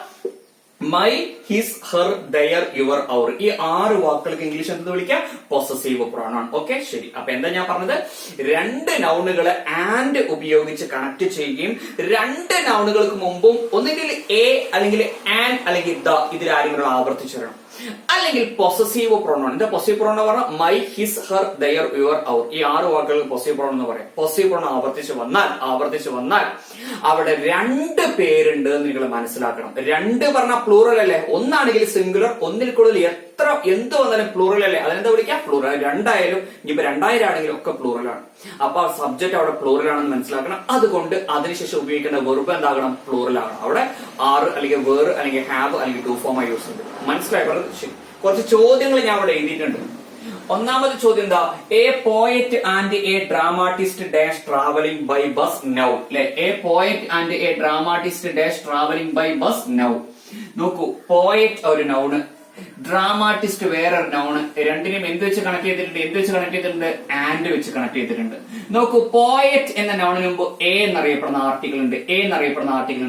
My, his, her, their, your, our. ഈ 6 വാക്കുകൾക്ക് ഇംഗ്ലീഷ് എന്ത് വിളിക്കാം? Possessive pronoun. ഓക്കെ, ശരി. അപ്പൊ എന്താ ഞാൻ പറഞ്ഞത്? രണ്ട് നൗണുകളെ ആൻഡ് ഉപയോഗിച്ച് കണക്ട് ചെയ്യുകയും രണ്ട് നൗണുകൾക്ക് മുമ്പും ഒന്നുകിൽ എ അല്ലെങ്കിൽ ആൻ അല്ലെങ്കിൽ ദ ഇതിൽ ആരെങ്കിലും ആവർത്തിച്ചു വരണം. അല്ലെങ്കിൽ പൊസസീവ് പ്രോണോൺ. എന്താ പൊസസീവ് പ്രോണോൺ പറഞ്ഞാൽ? My, his, her, their, your, our. ഈ 6 വാക്കുകൾക്ക് പൊസസീവ് പ്രോണോൺ എന്ന് പറയാം. പൊസസീവ് പ്രോണോൺ ആവർത്തിച്ചു വന്നാൽ അവിടെ 2 പേരുണ്ട് എന്ന് നിങ്ങൾ മനസ്സിലാക്കണം. 2 പറഞ്ഞാൽ പ്ലൂറൽ അല്ലേ? ഒന്നാണെങ്കിൽ സിംഗുലർ, ഒന്നിൽ കൂടുതൽ എന്ത് വന്നാലും പ്ലൂറൽ അല്ലേ? അതിനെന്താ വിളിക്കാം? പ്ലൂറൽ. 2 ആയാലും ഇനിയിപ്പോ 2000 ആണെങ്കിലും ഒക്കെ പ്ലൂറലാണ്. അപ്പൊ സബ്ജക്ട് അവിടെ പ്ലൂറൽ ആണെന്ന് മനസ്സിലാക്കണം. അതുകൊണ്ട് അതിനുശേഷം ഉപയോഗിക്കേണ്ട വെർബ് എന്താകണം? പ്ലൂറൽ ആകണം. അവിടെ ആർ അല്ലെങ്കിൽ വേർ അല്ലെങ്കിൽ ഹാവ് അല്ലെങ്കിൽ ടു ഫോം യൂസ് ഉണ്ട്. മനസ്സിലായി? ശരി. കുറച്ച് ചോദ്യങ്ങൾ ഞാൻ അവിടെ എഴുതിയിട്ടുണ്ട്. ഒന്നാമത്തെ ചോദ്യം എന്താ? A poet and a dramatist dash travelling by bus now. അല്ലെ, a poet and a dramatist dash travelling by bus now. നോക്കൂ, പോയറ്റ് ഒരു നൗണ്, ഡ്രാമാറ്റിസ്റ്റ് വേറൊരു നൗണ്. രണ്ടിനും എന്ത് വെച്ച് കണക്ട് ചെയ്തിട്ടുണ്ട്? ആൻഡ് വെച്ച് കണക്ട് ചെയ്തിട്ടുണ്ട്. നോക്കൂ, പോയറ്റ് എന്ന നൗണിന് മുമ്പ് എ എന്നറിയപ്പെടുന്ന ആർട്ടിക്കിൾ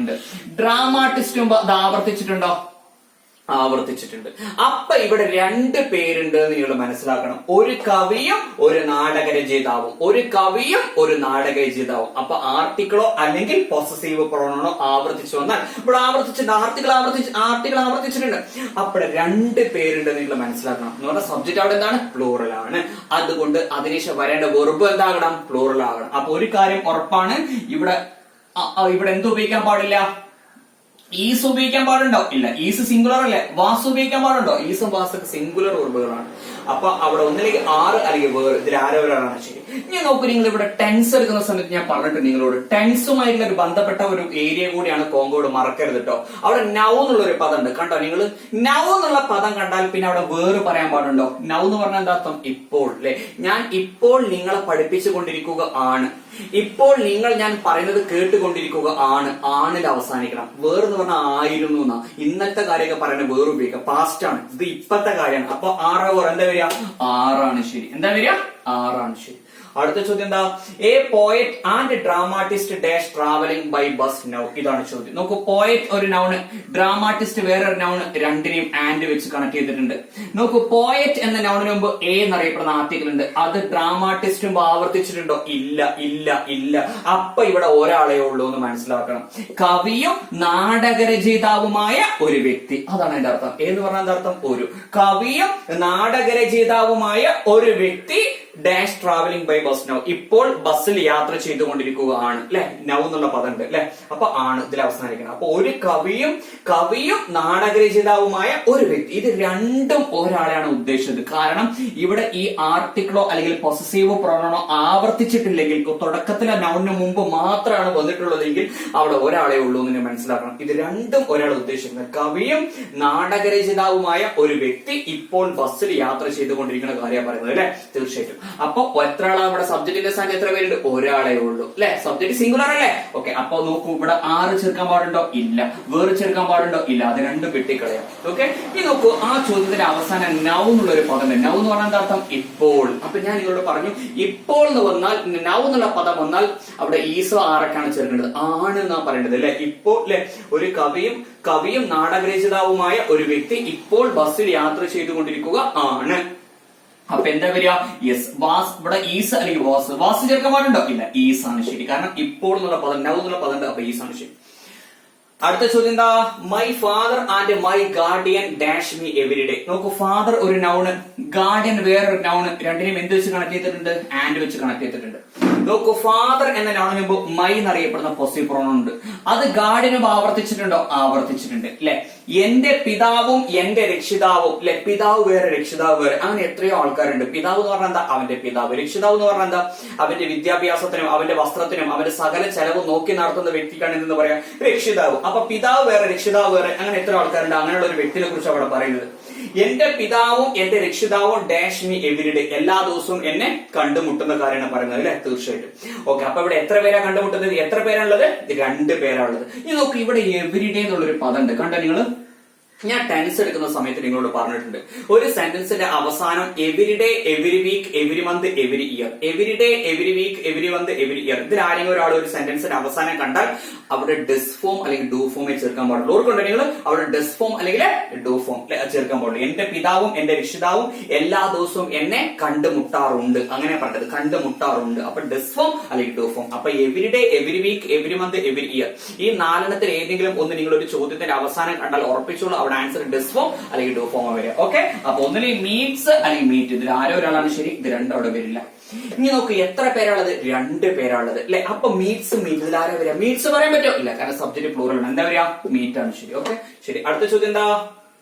ഉണ്ട്. ഡ്രാമാറ്റിസ്റ്റ് മുമ്പ് അത് ആവർത്തിച്ചിട്ടുണ്ടോ? ആവർത്തിച്ചിട്ടുണ്ട്. അപ്പൊ ഇവിടെ 2 പേരുണ്ട് എന്ന് നിങ്ങൾ മനസ്സിലാക്കണം. ഒരു കവിയും ഒരു നാടകരചയിതാവും. അപ്പൊ ആർട്ടിക്കിളോ അല്ലെങ്കിൽ പൊസസീവ് പ്രൊനൗണോ ആവർത്തിച്ചു വന്നാൽ ഇവിടെ ആർട്ടിക്കിൾ ആവർത്തിച്ചിട്ടുണ്ട്. അപ്പോൾ 2 പേരുണ്ട് നിങ്ങൾ മനസ്സിലാക്കണം. എന്ന് പറഞ്ഞാൽ സബ്ജക്ട് അവിടെ എന്താണ്? പ്ലൂറൽ ആണ്. അതുകൊണ്ട് അതിനുശേഷം വരേണ്ട വെർബ് എന്താകണം? പ്ലൂറൽ ആകണം. അപ്പൊ ഒരു കാര്യം ഉറപ്പാണ്, ഇവിടെ എന്ത് ഉപയോഗിക്കാൻ പാടില്ല? ഈസ് ഉപയോഗിക്കാൻ പാടുണ്ടോ? ഇല്ല. ഈസ് സിംഗുലർ അല്ലേ? വാസ് ഉപയോഗിക്കാൻ പാടുണ്ടോ? ഈസും വാസൊക്കെ സിംഗുലർ വെർബുകളാണ്. അപ്പൊ അവിടെ ഒന്നിലേക്ക് ആറ് അല്ലെങ്കിൽ വേർ, ഇതിൽ ആരോരാണ് ശരി. ഞാൻ നോക്കൂ, നിങ്ങൾ ഇവിടെ ടെൻസ് എടുക്കുന്ന സമയത്ത് ഞാൻ പറഞ്ഞിട്ട് നിങ്ങളോട് ടെൻസുമായിട്ടുള്ള ഒരു ബന്ധപ്പെട്ട ഒരു ഏരിയ കൂടിയാണ് കോങ്കോട്, മറക്കരുത് കേട്ടോ. അവിടെ നൗ എന്നുള്ള ഒരു പദം ഉണ്ട്, കണ്ടോ നിങ്ങൾ? നൗ എന്നുള്ള പദം കണ്ടാൽ പിന്നെ അവിടെ വേറ് പറയാൻ പാടുണ്ടോ? നൗ എന്ന് പറഞ്ഞാൽ എന്താ അർത്ഥം? ഇപ്പോൾ അല്ലെ? ഞാൻ ഇപ്പോൾ നിങ്ങളെ പഠിപ്പിച്ചു കൊണ്ടിരിക്കുക ആണ്. ഇപ്പോൾ നിങ്ങൾ ഞാൻ പറയുന്നത് കേട്ടുകൊണ്ടിരിക്കുക ആണ്. ആണിൽ അവസാനിക്കണം. വേറെന്ന് പറഞ്ഞാൽ ആയിരുന്നു എന്നാ. ഇന്നത്തെ കാര്യമൊക്കെ പറയുന്നത് വേറെ ഉപയോഗിക്കാം. പാസ്റ്റ് ആണ്. ഇത് ഇപ്പത്തെ കാര്യമാണ്. അപ്പൊ ആറ് എന്താ വരിക? ആറാണ് ശരി. എന്താ വരിക? ആറാണ് ശരി. അടുത്ത ചോദ്യം എന്താ? A poet and dramatist dash travelling by bus now. ഇതാണ് ചോദ്യം. നോക്കൂ, പോയറ്റ് ഒരു നൗണ്, ഡ്രാമാറ്റിസ്റ്റ് വേറൊരു നൗണ്, രണ്ടിനെയും ആൻഡ് വെച്ച് കണക്ട് ചെയ്തിട്ടുണ്ട്. നോക്കൂ, പോയറ്റ് എന്ന നൗണിന് മുമ്പ് എ എന്നറിയപ്പെടുന്ന ആർട്ടിക്കിൾ ഉണ്ട്. അത് ഡ്രാമാറ്റിസ്റ്റ് മുമ്പ് ആവർത്തിച്ചിട്ടുണ്ടോ? ഇല്ല ഇല്ല ഇല്ല. അപ്പൊ ഇവിടെ ഒരാളെ ഉള്ളൂ എന്ന് മനസ്സിലാക്കണം. കവിയും നാടകരചയിതാവുമായ ഒരു വ്യക്തി. അതാണ് എന്റെ അർത്ഥം. എന്ന് പറഞ്ഞാൽ എന്താ അർത്ഥം? ഒരു കവിയും നാടകരചയിതാവുമായ ഒരു വ്യക്തി dash travelling by bus now. ഇപ്പോൾ ബസ്സിൽ യാത്ര ചെയ്തുകൊണ്ടിരിക്കുകയാണ് അല്ലെ. നൗ എന്നുള്ള പദം ഉണ്ട് അല്ലെ. അപ്പൊ ആണ് ഇതിൽ അവസാനിക്കണം. അപ്പൊ ഒരു കവിയും നാടകരചയിതാവുമായ ഒരു വ്യക്തി, ഇത് രണ്ടും ഒരാളെയാണ് ഉദ്ദേശിച്ചത്. കാരണം ഇവിടെ ഈ ആർട്ടിക്കിളോ അല്ലെങ്കിൽ പൊസസീവ് പ്രൊനൗണോ ആവർത്തിച്ചിട്ടില്ലെങ്കിൽ, തുടക്കത്തിലെ നൗണിന് മുമ്പ് മാത്രമാണ് വന്നിട്ടുള്ളതെങ്കിൽ അവിടെ ഒരാളെ ഉള്ളൂ എന്ന് മനസ്സിലാക്കണം. ഇത് രണ്ടും ഒരാൾ ഉദ്ദേശിക്കുന്നത്. കവിയും നാടകരചയിതാവുമായ ഒരു വ്യക്തി ഇപ്പോൾ ബസ്സിൽ യാത്ര ചെയ്തുകൊണ്ടിരിക്കുന്ന കാര്യമാണ് പറയുന്നത് അല്ലെ. തീർച്ചയായിട്ടും. അപ്പൊ എത്ര ആളാണ് ഇവിടെ സബ്ജക്റ്റിന്റെ സ്ഥാനത്ത് എത്ര പേരുണ്ട്? ഒരാളെ ഉള്ളൂ അല്ലെ. സബ്ജക്ട് സിംഗുലർ അല്ലേ. ഓക്കെ. അപ്പൊ നോക്കൂ, ഇവിടെ ആറ് ചേർക്കാൻ പാടുണ്ടോ? ഇല്ല. വേറെ ചേർക്കാൻ പാടുണ്ടോ? ഇല്ല. അത് രണ്ടും വെട്ടിക്കളയാം. ഓക്കെ. ഇനി നോക്കൂ, ആ ചോദ്യത്തിന്റെ അവസാനം നൗ എന്നുള്ള ഒരു പദം. നൗ എന്ന് പറഞ്ഞാൽ എന്താ അർത്ഥം? ഇപ്പോൾ. അപ്പൊ ഞാൻ നിങ്ങളോട് പറഞ്ഞു, ഇപ്പോൾ എന്ന് വന്നാൽ, നൗ എന്നുള്ള പദം വന്നാൽ അവിടെ ഈസോ ആരൊക്കെയാണ് ചേർക്കേണ്ടത്? ആണ് എന്നാ പറയേണ്ടത് അല്ലെ. ഇപ്പോൾ അല്ലെ. ഒരു കവിയും നാടകരചയിതാവുമായ ഒരു വ്യക്തി ഇപ്പോൾ ബസ്സിൽ യാത്ര ചെയ്തുകൊണ്ടിരിക്കുക ആണ്. അപ്പൊ എന്താ വരിക? Yes, was. ഇവിടെ ഈസ് അല്ലെങ്കിൽ വാസ് ചേർക്കാൻ പാടുണ്ടോ? ഇല്ല. ഈസ് ആണ് ശരി. കാരണം ഇപ്പോൾ എന്നുള്ള പദം, നൗ എന്നുള്ള പദം ഉണ്ട്. അപ്പൊ ഈസ് ആണ് ശരി. അടുത്ത ചോദ്യം എന്താ? My father and my guardian dash me every day. നോക്കൂ, ഫാദർ ഒരു നൗണ്, ഗാർഡിയൻ വേറൊരു നൗണ്. രണ്ടിനെയും എന്ത് വെച്ച് കണക്ട് ചെയ്തിട്ടുണ്ട്? ആൻഡ് വെച്ച് കണക്ട് ചെയ്തിട്ടുണ്ട്. നോക്കൂ, ഫാദർ എന്ന നൗണിന് മുമ്പ് മൈ എന്നറിയപ്പെടുന്ന പൊസീവ് പ്രൊനൗൺ ഉണ്ട്. അത് ഗാർഡിയനും ആവർത്തിച്ചിട്ടുണ്ടോ? ആവർത്തിച്ചിട്ടുണ്ട് അല്ലെ. എന്റെ പിതാവും എന്റെ രക്ഷിതാവും അല്ലെ. പിതാവ് വേറെ രക്ഷിതാവ് വേറെ, അങ്ങനെ എത്രയോ ആൾക്കാരുണ്ട്. പിതാവ് എന്ന് പറഞ്ഞാൽ എന്താ? അവന്റെ പിതാവ്. രക്ഷിതാവ് എന്ന് പറഞ്ഞാൽ എന്താ? അവന്റെ വിദ്യാഭ്യാസത്തിനും അവന്റെ വസ്ത്രത്തിനും അവന്റെ സകല ചെലവ് നോക്കി നടത്തുന്ന വ്യക്തിക്കാണ് എന്ന് പറയാം രക്ഷിതാവ്. അപ്പൊ പിതാവ് വേറെ രക്ഷിതാവ് വേറെ, അങ്ങനെ എത്ര ആൾക്കാരുണ്ട്? അങ്ങനെയുള്ള ഒരു വ്യക്തിയെ കുറിച്ച് അവിടെ പറയുന്നത്. എന്റെ പിതാവും എന്റെ രക്ഷിതാവും ഡാഷ് മീ എവരിഡേ, എല്ലാ ദിവസവും എന്നെ കണ്ടുമുട്ടുന്ന കാര്യമാണ് പറയുന്നത് അല്ലെ. തീർച്ചയായിട്ടും. ഓക്കെ. അപ്പൊ ഇവിടെ എത്ര പേരാ കണ്ടുമുട്ടുന്നത്? എത്ര പേരാണുള്ളത്? 2 പേരാണുള്ളത്. ഇനി നോക്ക്, ഇവിടെ എവരിഡേ എന്നുള്ളൊരു പദം ഉണ്ട്. കണ്ടോ നിങ്ങള്? ഞാൻ ടെൻസ് എടുക്കുന്ന സമയത്ത് നിങ്ങളോട് പറഞ്ഞിട്ടുണ്ട്, ഒരു സെന്റൻസിന്റെ അവസാനം every day, every week, every month, every year. Every day, every week, every month, every year. ഇതിൽ ആരെങ്കിലും ഒരാൾ ഒരു സെന്റൻസിന്റെ അവസാനം കണ്ടാൽ അവിടെ ഡസ് ഫോം അല്ലെങ്കിൽ ഡു ഫോമേ ചേർക്കാൻ പാടുള്ളൂ. ഓർക്കുണ്ടോ നിങ്ങൾ? അവിടെ ഡസ് ഫോം അല്ലെങ്കിൽ ഡു ഫോം ചേർക്കാൻ പാടുള്ളൂ. എന്റെ പിതാവും എന്റെ രക്ഷിതാവും എല്ലാ ദിവസവും എന്നെ കണ്ടുമുട്ടാറുണ്ട്, അങ്ങനെ പറഞ്ഞത്. കണ്ടുമുട്ടാറുണ്ട്. അപ്പൊ ഡസ് ഫോം അല്ലെങ്കിൽ ഡു ഫോം. അപ്പൊ every day, every week, every month, every year, ഈ 4 ഏതെങ്കിലും ഒന്ന് നിങ്ങൾ ഒരു ചോദ്യത്തിന്റെ അവസാനം കണ്ടാൽ ഉറപ്പിച്ചോളൂ അവിടെ ആൻസർ ഡസ് ഫോം അല്ലെങ്കിൽ ഡു ഫോം വരിക. ഓക്കെ. അപ്പൊ ഒന്നിലെ മീറ്റ്സ് അല്ലെങ്കിൽ മീറ്റ്, ഇതിൽ ആരോ ഒരാളാണ് ശരി, ഇത് രണ്ടും അവിടെ വരില്ല. ഇനി നോക്ക്, എത്ര പേരാണുള്ളത്? 2 പേരാണുള്ളത് അല്ലെ. അപ്പൊ മീറ്റ്സ് ഇതിൽ ആരാ വരിക? മീറ്റ്സ് പറയാൻ പറ്റുമോ? ഇല്ല, കാരണം സബ്ജക്ട് പ്ലൂറൽ ആണ്. എന്താ വരിക? മീറ്റ് ആണ് ശരി. ഓക്കെ ശരി. അടുത്ത ചോദ്യം എന്താ?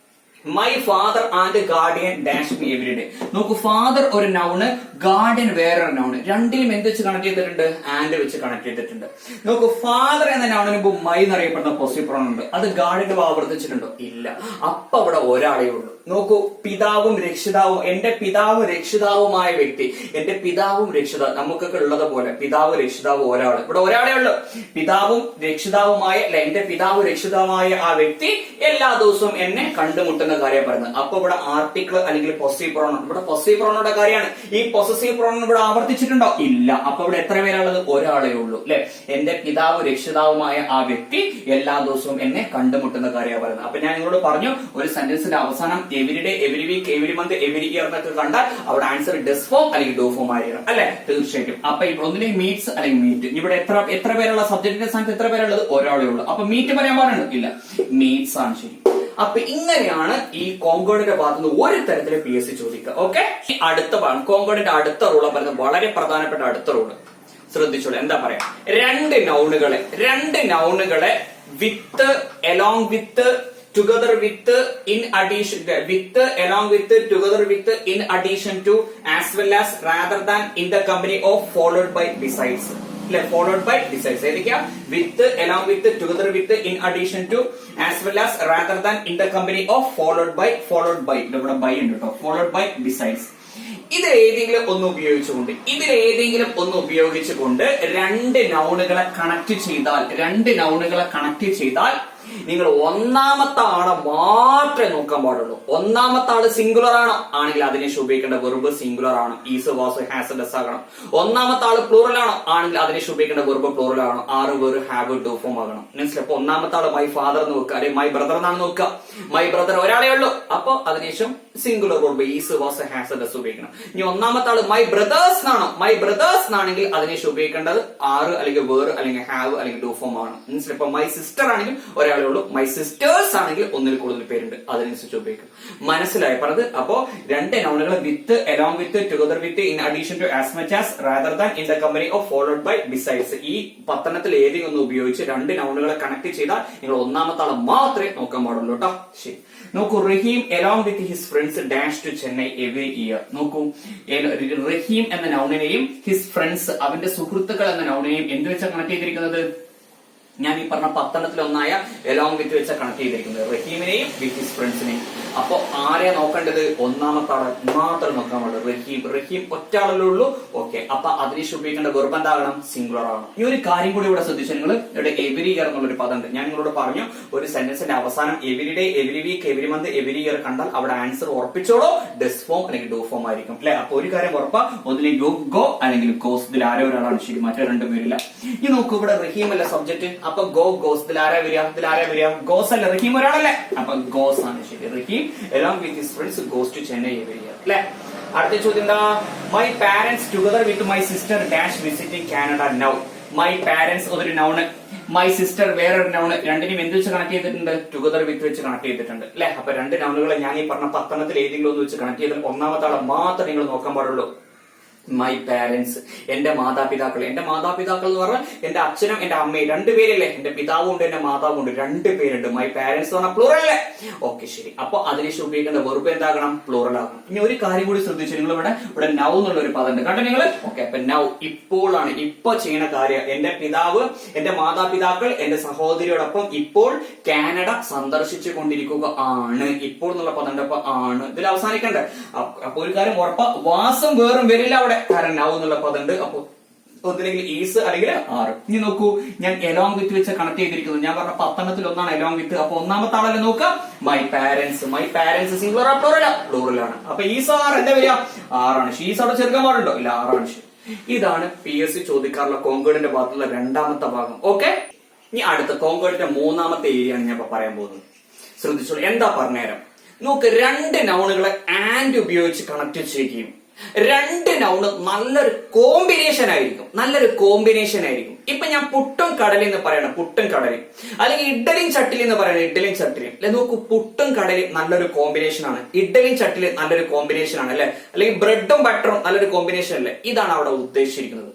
My father and guardian dash me every day. നോക്കൂ, ഫാദർ ഒരു നൗണ്, ഗാർഡിയൻ വേറൊരു നൗണ്. രണ്ടിലും എന്ത് വെച്ച് കണക്ട് ചെയ്തിട്ടുണ്ട്? ആൻഡ് വെച്ച് കണക്ട് ചെയ്തിട്ടുണ്ട്. നോക്കൂ, ഫാദർ എന്ന നൗണിന് മുമ്പ് മൈ എന്നറിയപ്പെടുന്ന പൊസീവ് പ്രൊനൗൺ ഉണ്ട്. അത് ഗാർഡിയൻ ആവർത്തിച്ചിട്ടുണ്ടോ? ഇല്ല. അപ്പൊ അവിടെ ഒരാളേ ഉള്ളൂ. നോക്കൂ, പിതാവും രക്ഷിതാവും, എന്റെ പിതാവും രക്ഷിതാവുമായ വ്യക്തി, എന്റെ പിതാവും രക്ഷിതാവും, നമുക്കൊക്കെ ഉള്ളത് പോലെ പിതാവ് രക്ഷിതാവ് ഒരാള്, ഇവിടെ ഒരാളേ ഉള്ളൂ. പിതാവും രക്ഷിതാവുമായ എന്റെ പിതാവ് രക്ഷിതാവുമായ ആ വ്യക്തി എല്ലാ ദിവസവും എന്നെ കണ്ടുമുട്ടുന്ന കാര്യം പറയുന്നത്. അപ്പൊ ഇവിടെ ആർട്ടിക്കിൾ അല്ലെങ്കിൽ പൊസീവ് പ്രൊനൗൺ, ഇവിടെ പൊസീവ് പ്രൊനൗണിന്റെ കാര്യമാണ്. ഈ പൊസസീവ് പ്രൊനൗൺ ഇവിടെ ആവർത്തിച്ചിട്ടുണ്ടോ? ഇല്ല. അപ്പൊ ഇവിടെ എത്ര പേരാളുള്ളത്? ഒരാളേ ഉള്ളൂ അല്ലെ. എന്റെ പിതാവ് രക്ഷിതാവുമായ ആ വ്യക്തി എല്ലാ ദിവസവും എന്നെ കണ്ടുമുട്ടുന്ന കാര്യമാണ് പറയുന്നത്. അപ്പൊ ഞാൻ നിങ്ങളോട് പറഞ്ഞു, ഒരു സെന്റൻസിന്റെ അവസാനം every day, every week, every month, every year എന്നൊക്കെ കണ്ടാൽ അവിടെ ആൻസർ ഡസ് ഫോം അല്ലെങ്കിൽ ഡു ഫോം ആയിരിക്കണം അല്ലെ. തീർച്ചയായിട്ടും. അപ്പൊ ഇവിടെ ഒന്നിലേക്ക് മീറ്റ്സ് അല്ലെങ്കിൽ മീറ്റ്. ഇവിടെ എത്ര പേരുള്ള സബ്ജക്റ്റിന്റെ സ്ഥാനത്ത് എത്ര പേരുള്ളത്? ഒരാളേ ഉള്ളൂ. അപ്പൊ മീറ്റ് പറയാൻ പാടുണ്ടോ? ഇല്ല. മീറ്റ്സ് ആണ് ശരി. അപ്പൊ ഇങ്ങനെയാണ് ഈ കോങ്കോഡിന്റെ ഭാഗത്ത് നിന്ന് ഒരു തരത്തിലെ PSC ചോദിക്കുക. ഓക്കെ. അടുത്ത ഭാഗം കോങ്കോഡിന്റെ അടുത്ത റൂള് പറയുന്നത് വളരെ പ്രധാനപ്പെട്ട അടുത്ത റൂള് ശ്രദ്ധിച്ചോളൂ. എന്താ പറയാ? 2 നൗണുകളെ with, along with, together with, in addition, with, along with, together with, in addition to, as well as, rather than, in the company of, followed by, besides. Followed by, besides. With, along with, together with, in addition to, as well as, rather than, in the company of, followed by, followed by, besides. ഇതിലേതെങ്കിലും ഒന്ന് ഉപയോഗിച്ചുകൊണ്ട് 2 നൗണുകളെ connect ചെയ്താൽ നിങ്ങൾ ഒന്നാമത്തെ ആളെ മാത്രമേ നോക്കാൻ പാടുള്ളൂ. ഒന്നാമത്തെ ആള് സിംഗുലർ ആണോ ആണെങ്കിൽ അതിനെ ഉപയോഗിക്കേണ്ട വെർബ് സിംഗുലർ ആണ്. ഈസ്, വാസ്, ഹാസ്, ഡസ് ആകണം. ഒന്നാമത്തെ ആള് പ്ലൂറൽ ആണോ ആണെങ്കിൽ അതിനെ ഉപയോഗിക്കേണ്ട വെർബ് പ്ലൂറൽ ആണോ. ആറ് വേറ്, ഹാവ്, ഡു ഫോം ആകണം. മനസ്സിലായി? അപ്പൊ ഒന്നാമത്തെ ആള് മൈ ഫാദർ എന്ന് നോക്കുക, അല്ലെങ്കിൽ മൈ ബ്രദർ എന്നാണ് നോക്കുക. മൈ ബ്രദർ ഒരാളേ ഉള്ളൂ. അപ്പൊ അതിനുശേഷം singular verb is, was, has, does ഉപയോഗിക്കണം. ഇനി ഒന്നാമത്തെ ആള് മൈ ബ്രദേഴ്സ് ആണെങ്കിൽ അതിനെ ഉപയോഗിക്കേണ്ടത് ആറ് അല്ലെങ്കിൽ വേറ് അല്ലെങ്കിൽ ഹാവ് അല്ലെങ്കിൽ ഡു ഫോം ആണ്. മനസ്സിലായി? ഇപ്പൊ മൈ സിസ്റ്റർ ആണെങ്കിൽ ഒരാളെ ഉള്ളൂ. മൈ സിസ്റ്റേഴ്സ് ആണെങ്കിൽ ഒന്നിൽ കൂടുതൽ പേരുണ്ട്, അതിനനുസരിച്ച് ഉപയോഗിക്കും. മനസ്സിലായി പറഞ്ഞത്? അപ്പോ രണ്ട് നൗണുകൾ വിത്ത്, along with, together with, in addition to, as much as, rather than, in the company of, followed by, besides. ഈ പത്തനത്തിൽ ഏതെങ്കിലും ഒന്ന് ഉപയോഗിച്ച് രണ്ട് നൗണുകളെ കണക്ട് ചെയ്താൽ നിങ്ങൾ ഒന്നാമത്തെ ആളെ മാത്രമേ നോക്കാൻ പാടുള്ളൂ കേട്ടോ. ശരി, നോക്കൂ. റഹീം along with his friends dash to Chennai every year. നോക്കൂ, റഹീം എന്ന നൗണിനെയും his friends അവന്റെ സുഹൃത്തുക്കൾ എന്ന നൗണിനെയും എന്ത് വെച്ചാൽ കണക്ട് ചെയ്തിരിക്കുന്നത്? ഞാൻ ഈ പറഞ്ഞ പത്തെണ്ണത്തിൽ ഒന്നായ along with വെച്ച കണക്ട് ചെയ്തിരിക്കുന്നത് റഹീമിനെയും വിത്ത് ഹിസ് ഫ്രണ്ട്സിനെയും. അപ്പൊ ആരെയാ നോക്കേണ്ടത്? ഒന്നാമത്തെ ആളെ മാത്രം നോക്കാൻ പാടുള്ളൂ. റഹീം, റഹീം ഒറ്റ ആളല്ലേ ഉള്ളൂ. ഓക്കെ, അപ്പൊ അതിന് ഉപയോഗിക്കേണ്ട വെർബ് എന്താകണം? സിംഗുലർ ആകണം. ഈ ഒരു കാര്യം കൂടി ഇവിടെ ശ്രദ്ധിച്ചു. നിങ്ങൾ ഇവിടെ എവരി ഇയർ എന്നുള്ളൊരു പദം ഉണ്ട്. ഞാൻ നിങ്ങളോട് പറഞ്ഞു, ഒരു സെന്റൻസിന്റെ അവസാനം every day, every week, every month, every year കണ്ടാൽ അവിടെ ആൻസർ ഉറപ്പിച്ചോളൂ ഡസ് ഫോം അല്ലെങ്കിൽ ഡു ഫോം ആയിരിക്കും അല്ലെ. അപ്പൊ ഒരു കാര്യം ഉറപ്പാ, ഒന്നില്ലെങ്കിൽ യു ഗോ അല്ലെങ്കിൽ ഗോസ്. ഇതിൽ ആരോ ഒരാളാണ് ശരി, മറ്റേ രണ്ടുപേരില്ല. ഈ നോക്കൂ, ഇവിടെ റഹീം അല്ല സബ്ജക്ട്. അപ്പൊ ഗോ, ഗോസ്. ഇതിൽ ആരാ വരിക? ഗോസ് അല്ല, റഹീം ഒരാളല്ലേ. അപ്പൊ ഗോസ് ആണ് ശരി. റഹീം along with his friends goes to Chennai every year അല്ലെ. അടുത്ത ചോദ്യം എന്താ? My parents together with my sister dash visiting Canada now. My parents ഒരു നൗണ്, മൈ സിസ്റ്റർ വേറൊരു നൗണ്. രണ്ടിനും എന്ത് വെച്ച് കണക്ട് ചെയ്തിട്ടുണ്ട്? ടുഗദർ വിത്ത് വെച്ച് കണക്ട് ചെയ്തിട്ടുണ്ട് അല്ലെ. അപ്പൊ രണ്ട് നൗണുകളെ ഞാൻ ഈ പറഞ്ഞ പത്തെണ്ണത്തിൽ ഏതെങ്കിലും ഒന്ന് വെച്ച് കണക്ട് ചെയ്താൽ ഒന്നാമത്തെ ആളെ മാത്രം നിങ്ങൾ നോക്കാൻ പാടുള്ളൂ. മൈ പാരന്റ്സ്, എന്റെ മാതാപിതാക്കൾ. എന്റെ മാതാപിതാക്കൾ എന്ന് പറഞ്ഞാൽ എന്റെ അച്ഛനും എന്റെ അമ്മയും രണ്ടുപേരല്ലേ. എന്റെ പിതാവും ഉണ്ട്, എന്റെ മാതാവും ഉണ്ട്, രണ്ടുപേരുണ്ട്. മൈ പാരന്റ്സ് പറഞ്ഞാൽ പ്ലൂറൽ അല്ലേ. ഓക്കെ ശരി. അപ്പൊ അതിന് ഉപയോഗിക്കേണ്ട വെർബ് എന്താകണം? പ്ലൂറൽ ആകണം. ഇനി ഒരു കാര്യം കൂടി ശ്രദ്ധിച്ചു. നിങ്ങൾ ഇവിടെ നൗ എന്നുള്ള ഒരു പദം ഉണ്ട് കണ്ടോ നിങ്ങൾ. ഓക്കെ, അപ്പൊ നൗ ഇപ്പോഴാണ്, ഇപ്പൊ ചെയ്യുന്ന കാര്യം. എന്റെ പിതാവ്, എന്റെ മാതാപിതാക്കൾ, എന്റെ സഹോദരിയോടൊപ്പം ഇപ്പോൾ കാനഡ സന്ദർശിച്ചു കൊണ്ടിരിക്കുക ആണ്. ഇപ്പോൾ എന്നുള്ള പദം ഉണ്ട്. അപ്പൊ ആണ് ഇതിൽ അവസാനിക്കണ്ടേ. അപ്പൊ ഒരു കാര്യം ഉറപ്പാ, വാസം വേറും വരില്ല അവിടെ. കാരണം നൗ എന്നുള്ള പദം ഉണ്ട്. അപ്പൊ ഒന്നില്ലെങ്കിൽ ഈസ് അല്ലെങ്കിൽ ആറ്. ഇനി നോക്കൂ, ഞാൻ along with വെച്ച് കണക്ട് ചെയ്തിരിക്കുന്നത്. ഞാൻ പറഞ്ഞ പത്തെണ്ണത്തിൽ ഒന്നാണ് along with. അപ്പൊ ഒന്നാമത്തെ ആളല്ലേ നോക്കാം. My parents. My parents singular ആ പ്ലൂറലാ? പ്ലൂറലാണ്. അപ്പൊ ഈസ് ആർ എന്താ വരിക? ആറാണ്. ഷീസ് അവിടെ ചേർക്കാൻ പാടുണ്ടോ? ഇല്ല, ആറാണ് ശരി. ഇതാണ് PSC ചോദിക്കാറുള്ള കോൺകോഡിന്റെ ഭാഗത്തുള്ള രണ്ടാമത്തെ ഭാഗം. ഓക്കെ, ഇനി അടുത്ത കോൺകോഡിന്റെ മൂന്നാമത്തെ ഏരിയ ആണ് ഞാൻ ഇപ്പൊ പറയാൻ പോകുന്നത്. ശ്രദ്ധിച്ചോളൂ, എന്താ പറഞ്ഞുതരാം. നോക്ക്, രണ്ട് നൗണുകളെ ആൻഡ് ഉപയോഗിച്ച് കണക്ട് ചെയ്യുകയും രണ്ട് നൗണ് നല്ലൊരു കോമ്പിനേഷൻ ആയിരിക്കും. ഇപ്പൊ ഞാൻ പുട്ടും കടലും എന്ന് പറയണം, പുട്ടും കടലും. അല്ലെങ്കിൽ ഇഡ്ഡലിയും ചട്ടിലും എന്ന് പറയണം, ഇഡ്ഡലിയും ചട്ടിലും. അല്ലെ നോക്കൂ, പുട്ടും കടലും നല്ലൊരു കോമ്പിനേഷൻ ആണ്. ഇഡ്ഡലിയും ചട്ടിലും നല്ലൊരു കോമ്പിനേഷൻ ആണ് അല്ലെ. അല്ലെങ്കിൽ ബ്രെഡും ബട്ടറും നല്ലൊരു കോമ്പിനേഷൻ അല്ലേ. ഇതാണ് അവിടെ ഉദ്ദേശിച്ചിരിക്കുന്നത്.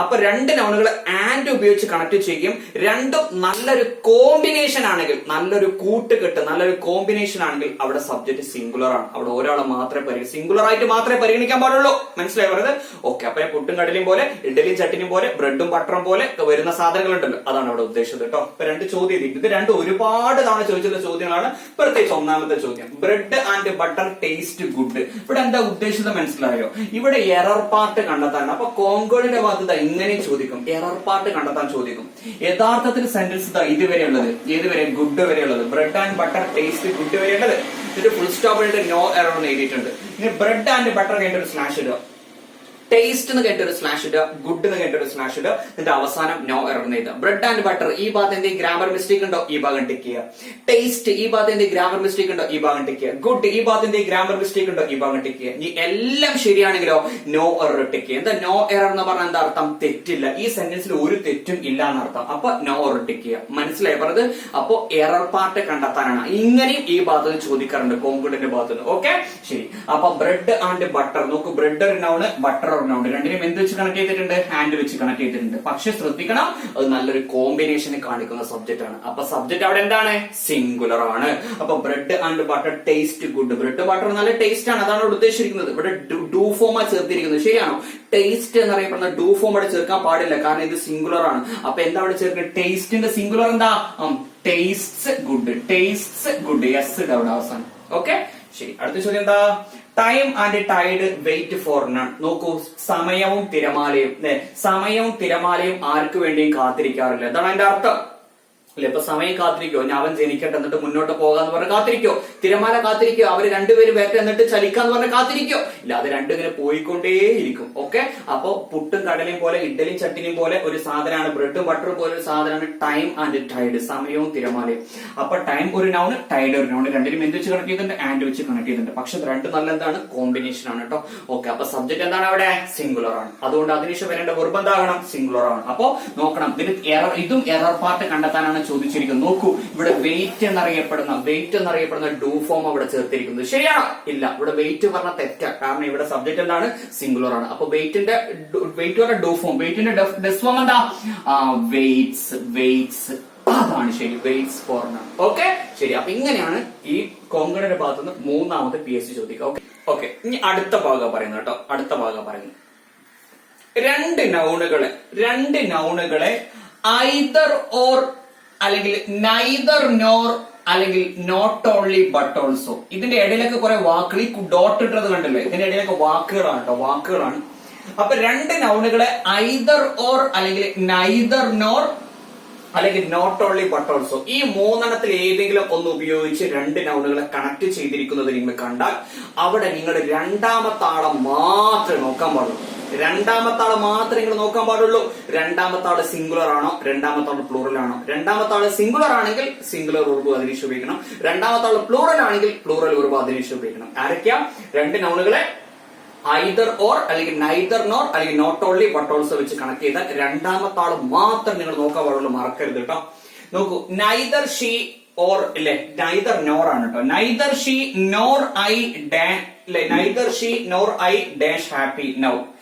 അപ്പൊ രണ്ട് നൗണുകൾ ആൻഡ് ഉപയോഗിച്ച് കണക്ട് ചെയ്യുകയും രണ്ടും നല്ലൊരു കോമ്പിനേഷൻ ആണെങ്കിൽ, നല്ലൊരു കൂട്ടുകെട്ട്, നല്ലൊരു കോമ്പിനേഷൻ ആണെങ്കിൽ അവിടെ സബ്ജക്ട് സിംഗുലർ ആണ്. അവിടെ ഒരാളെ മാത്രമേ സിംഗുലർ ആയിട്ട് മാത്രമേ പരിഗണിക്കാൻ പാടുള്ളൂ. മനസ്സിലായി പറയുന്നത്? ഓക്കെ, അപ്പൊ പുട്ടും കടലും പോലെ, ഇഡ്ഡലിയും ചട്ടിനും പോലെ, ബ്രെഡും ബട്ടറും പോലെ വരുന്ന സാധനങ്ങൾ ഉണ്ടല്ലോ, അതാണ് അവിടെ ഉദ്ദേശിച്ചത് കേട്ടോ. ഇപ്പൊ രണ്ട് ചോദ്യം ഇത് രണ്ടും ഒരുപാട് തവണ ചോദിച്ചിട്ടുള്ള ചോദ്യങ്ങളാണ്. പ്രത്യേകിച്ച് ഒന്നാമത്തെ ചോദ്യം, bread and butter taste good. ഇവിടെ എന്താ ഉദ്ദേശിച്ചത് മനസ്സിലായോ? ഇവിടെ എറർ പാർട്ട് കണ്ടെത്താൻ. അപ്പൊ കോൺകോഡിന്റെ ഭാഗത്ത് ഇങ്ങനെ ചോദിക്കും, എറർ പാർട്ട് കണ്ടെത്താൻ ചോദിക്കും. യഥാർത്ഥത്തിൽ സെന്റൻസ് ഇതുവരെ ഉള്ളത്, ഏതുവരെ? ഗുഡ് വരെ ഉള്ളത്. Bread and butter taste good വരെ ഉള്ളത്. എന്നിട്ട് ഫുൾ സ്റ്റോപ്പ് ആയിട്ട് നോ എറർ എന്ന് എഴുതിയിട്ടുണ്ട്. ഇനി ബ്രെഡ് ആൻഡ് ബട്ടർ കഴിഞ്ഞ ഒരു സ്ലാഷ് ഇടുക, ടേസ്റ്റ് എന്ന് കേട്ടൊരു സ്ലാഷ് ഇടുക, ഗുഡ് എന്ന് കേട്ടൊരു സ്ലാഷ് ഇടുക, എന്നിട്ട് അവസാനം നോ എറർ എന്ന് എഴുതുക. ബ്രെഡ് ആൻഡ് ബട്ടർ ഈ ഭാഗത്ത് എന്തെങ്കിലും ഗ്രാമർ മിസ്റ്റേക്ക് ഉണ്ടോ? ഈ ഭാഗം ടിക്ക് ചെയ്യുക. ടേസ്റ്റ് ഈ ഭാഗത്ത് എന്തെങ്കിലും ഗ്രാമർ മിസ്റ്റേക്ക് ഉണ്ടോ? ഈ ഭാഗം ടിക്ക് ചെയ്യുക. ഗുഡ് ഈ ഭാഗത്ത് എന്തെങ്കിലും ഗ്രാമർ മിസ്റ്റേക്ക് ഉണ്ടോ? ഈ ഭാഗം ടിക്ക് ചെയ്യുക. ഇനി എല്ലാം ശരിയാണെങ്കിലോ നോ എറർ ടിക്ക് ചെയ്യുക. എന്താ നോ എറർ എന്ന് പറഞ്ഞാൽ എന്താ അർത്ഥം? തെറ്റില്ല. ഈ സെന്റൻസിൽ ഒരു തെറ്റും ഇല്ല എന്നർത്ഥം. അപ്പൊ നോ എറർ ടിക്ക് ചെയ്യുക. മനസ്സിലായി പറഞ്ഞത്? അപ്പൊ എറർ പാർട്ട് കണ്ടെത്താനാണ്. ഇങ്ങനെയും ഈ ഭാഗത്ത് ചോദിക്കാറുണ്ട് കോൺകോഡിന്റെ ഭാഗത്ത് നിന്ന്. ഓക്കെ ശരി. അപ്പൊ ബ്രെഡ് ആൻഡ് ബട്ടർ നോക്കൂ, ബ്രെഡ് ഒരു നൗണ്, ബട്ടർ ഒരു നൗണ്. രണ്ടിനും എന്ത് വെച്ച് കണക്ട് ചെയ്തിട്ടുണ്ട്? ഹാൻഡ് വെച്ച് കണക്ട് ചെയ്തിട്ടുണ്ട്. പക്ഷെ ശ്രദ്ധിക്കണം, അത് നല്ലൊരു കോമ്പിനേഷൻ കാണിക്കുന്ന സബ്ജക്റ്റ് ആണ്. അപ്പൊ സബ്ജക്ട് അവിടെ എന്താണ്? സിംഗുലർ ആണ്. അപ്പൊ bread and butter taste good. Bread butter നല്ല ടേസ്റ്റ് ആണ്, അതാണ് ഇവിടെ ഉദ്ദേശിച്ചിരിക്കുന്നത്. ഇവിടെ ഡു ഫോം ആ ചേർത്തിരിക്കുന്നത്. ശരിയാണോ? ടേസ്റ്റ് എന്നറിയപ്പെടുന്ന ഡു ഫോം അവിടെ ചേർക്കാൻ പാടില്ല, കാരണം ഇത് സിംഗുലർ ആണ്. അപ്പൊ എന്താ അവിടെ ചേർക്കുന്നത്? ടേസ്റ്റിന്റെ സിംഗുലർ എന്താ? Taste good. Taste good. Yes അവിടെ അവസാനം. ഓക്കെ ശരി. അടുത്ത ചോദ്യം എന്താ? Time and tide wait for none. നോക്കൂ, സമയവും തിരമാലയും. സമയവും തിരമാലയും ആർക്ക് വേണ്ടിയും കാത്തിരിക്കാറില്ല. എന്താണ് അതിന്റെ അർത്ഥം? അല്ലെ, ഇപ്പൊ സമയം കാത്തിരിക്കോ, ഞാൻ അവൻ ജനിക്കട്ടെ എന്നിട്ട് മുന്നോട്ട് പോകാന്ന് പറഞ്ഞ് കാത്തിരിക്കോ? തിരമാല കാത്തിരിക്കോ? അവര് രണ്ടുപേരും വരട്ടെ എന്നിട്ട് ചലിക്കാന്ന് പറഞ്ഞ് കാത്തിരിക്കോ? ഇല്ല, അത് രണ്ടും ഇങ്ങനെ പോയിക്കൊണ്ടേയിരിക്കും. ഓക്കെ, അപ്പൊ പുട്ടും കടലയും പോലെ, ഇഡ്ഡലിയും ചട്ടിനിയും പോലെ ഒരു സാധനമാണ്, ബ്രെഡും ബട്ടറും പോലെ ഒരു സാധനമാണ് ടൈം ആൻഡ് ടൈഡ്, സമയവും തിരമാലയും. അപ്പൊ ടൈം ഒരു നൗണ്, ടൈഡ് ഒരു നൗണ്. രണ്ടിനും എന്ത് വെച്ച് കണക്ട് ചെയ്തിട്ടുണ്ട്? ആൻഡ് വെച്ച് കണക്ട് ചെയ്തിട്ടുണ്ട്. പക്ഷെ രണ്ട് നല്ല എന്താണ്? കോമ്പിനേഷൻ ആണ് കേട്ടോ. ഓക്കെ, അപ്പൊ സബ്ജക്ട് എന്താണ് അവിടെ? സിംഗുലർ ആണ്. അതുകൊണ്ട് അതിനുശേഷം വരേണ്ട വെർബ് എന്താകണം? സിംഗുലർ ആണ്. അപ്പൊ നോക്കണം, ഇതും എറർ പാർട്ട് കണ്ടെത്താനാണ് ചോദിച്ചിരിക്കുന്നത്. നോക്കൂ, ഇവിടെ വെയിറ്റ് എന്നറിയപ്പെടുന്ന ഡു ഫോം അവിടെ ചേർത്തിരിക്കുന്നത്. ശരിയാണോ? ഇല്ല, ഇവിടെ വെയിറ്റ് പറഞ്ഞ തെറ്റാ. കാരണം ഇവിടെ സബ്ജക്ട് എന്താണ്? സിംഗുലർ ആണ്. അപ്പൊ വെയിറ്റ് പറഞ്ഞ ഡു ഫോം, വെയിറ്റിന്റെ ഡെസ് ഫോം എന്താ? വെയിറ്റ്സ്. അതാണ് ശരി, വെയിറ്റ്സ് ഫോർ നൗൺ. ഓക്കെ, ശരി. അപ്പൊ ഇങ്ങനെയാണ് ഈ കോങ്കണയുടെ ഭാഗത്തുനിന്ന് മൂന്നാമത്തെ PSC ചോദിക്കുക. ഓക്കെ, ഇനി അടുത്ത ഭാഗം പറയുന്നത് കേട്ടോ. അടുത്ത ഭാഗം പറയുന്നത് രണ്ട് നൗണുകളെ ഐദർ ഓർ അല്ലെങ്കിൽ നൈദർ നോർ അല്ലെങ്കിൽ നോട്ട് ഓൺലി ബട്ട് ഓൾസോ. ഇതിന്റെ ഇടയിലൊക്കെ കുറെ വാക്കുകൾ, ഈ ഡോട്ട് ഇട്ടത് കണ്ടല്ലോ, ഇതിന്റെ ഇടയിലൊക്കെ വാക്കുകളാണ് കേട്ടോ, വാക്കുകളാണ്. അപ്പൊ രണ്ട് നൗണുകളെ ഐദർ ഓർ അല്ലെങ്കിൽ നൈദർ നോർ അല്ലെങ്കിൽ നോട്ട് ഓൺലി ബട്ട് ഓൾസോ, ഈ മൂന്നെണ്ണത്തിൽ ഏതെങ്കിലും ഒന്ന് ഉപയോഗിച്ച് രണ്ട് നൗണുകളെ കണക്ട് ചെയ്തിരിക്കുന്നത് നിങ്ങൾ കണ്ടാൽ അവിടെ നിങ്ങൾ രണ്ടാമത്തെ ആളെ മാത്രമേ നോക്കാൻ പാടുള്ളൂ. രണ്ടാമത്തെ ആള് സിംഗുലർ ആണോ, രണ്ടാമത്തെ ആള് പ്ലൂറൽ ആണോ. രണ്ടാമത്തെ ആള് സിംഗുലർ ആണെങ്കിൽ സിംഗുലർ ഉറവ് അതിനേശം ഉപയോഗിക്കണം. രണ്ടാമത്തെ ആള് പ്ലൂറൽ ആണെങ്കിൽ പ്ലൂറൽ ഉറവ് അതിനേശം ഉപയോഗിക്കണം. ആരൊക്കെയാ? രണ്ട് നൗണുകളെ ഐദർ ഓർ അല്ലെങ്കിൽ നൈദർ നോർ അല്ലെങ്കിൽ നോട്ട് ഓൺലി ബട്ട് ഓൾസോ വെച്ച് കണക്ട് ചെയ്താൽ രണ്ടാമത്തെ ആള് മാത്രം നിങ്ങൾ നോക്കാൻ പാടുള്ളൂ. മറക്കരുത് കേട്ടോ. നോക്കൂ, നൈദർ ഷീ ഓർ ഇല്ലേ, നൈദർ നോർ ആണ് കേട്ടോ. Neither she nor I dash happy now.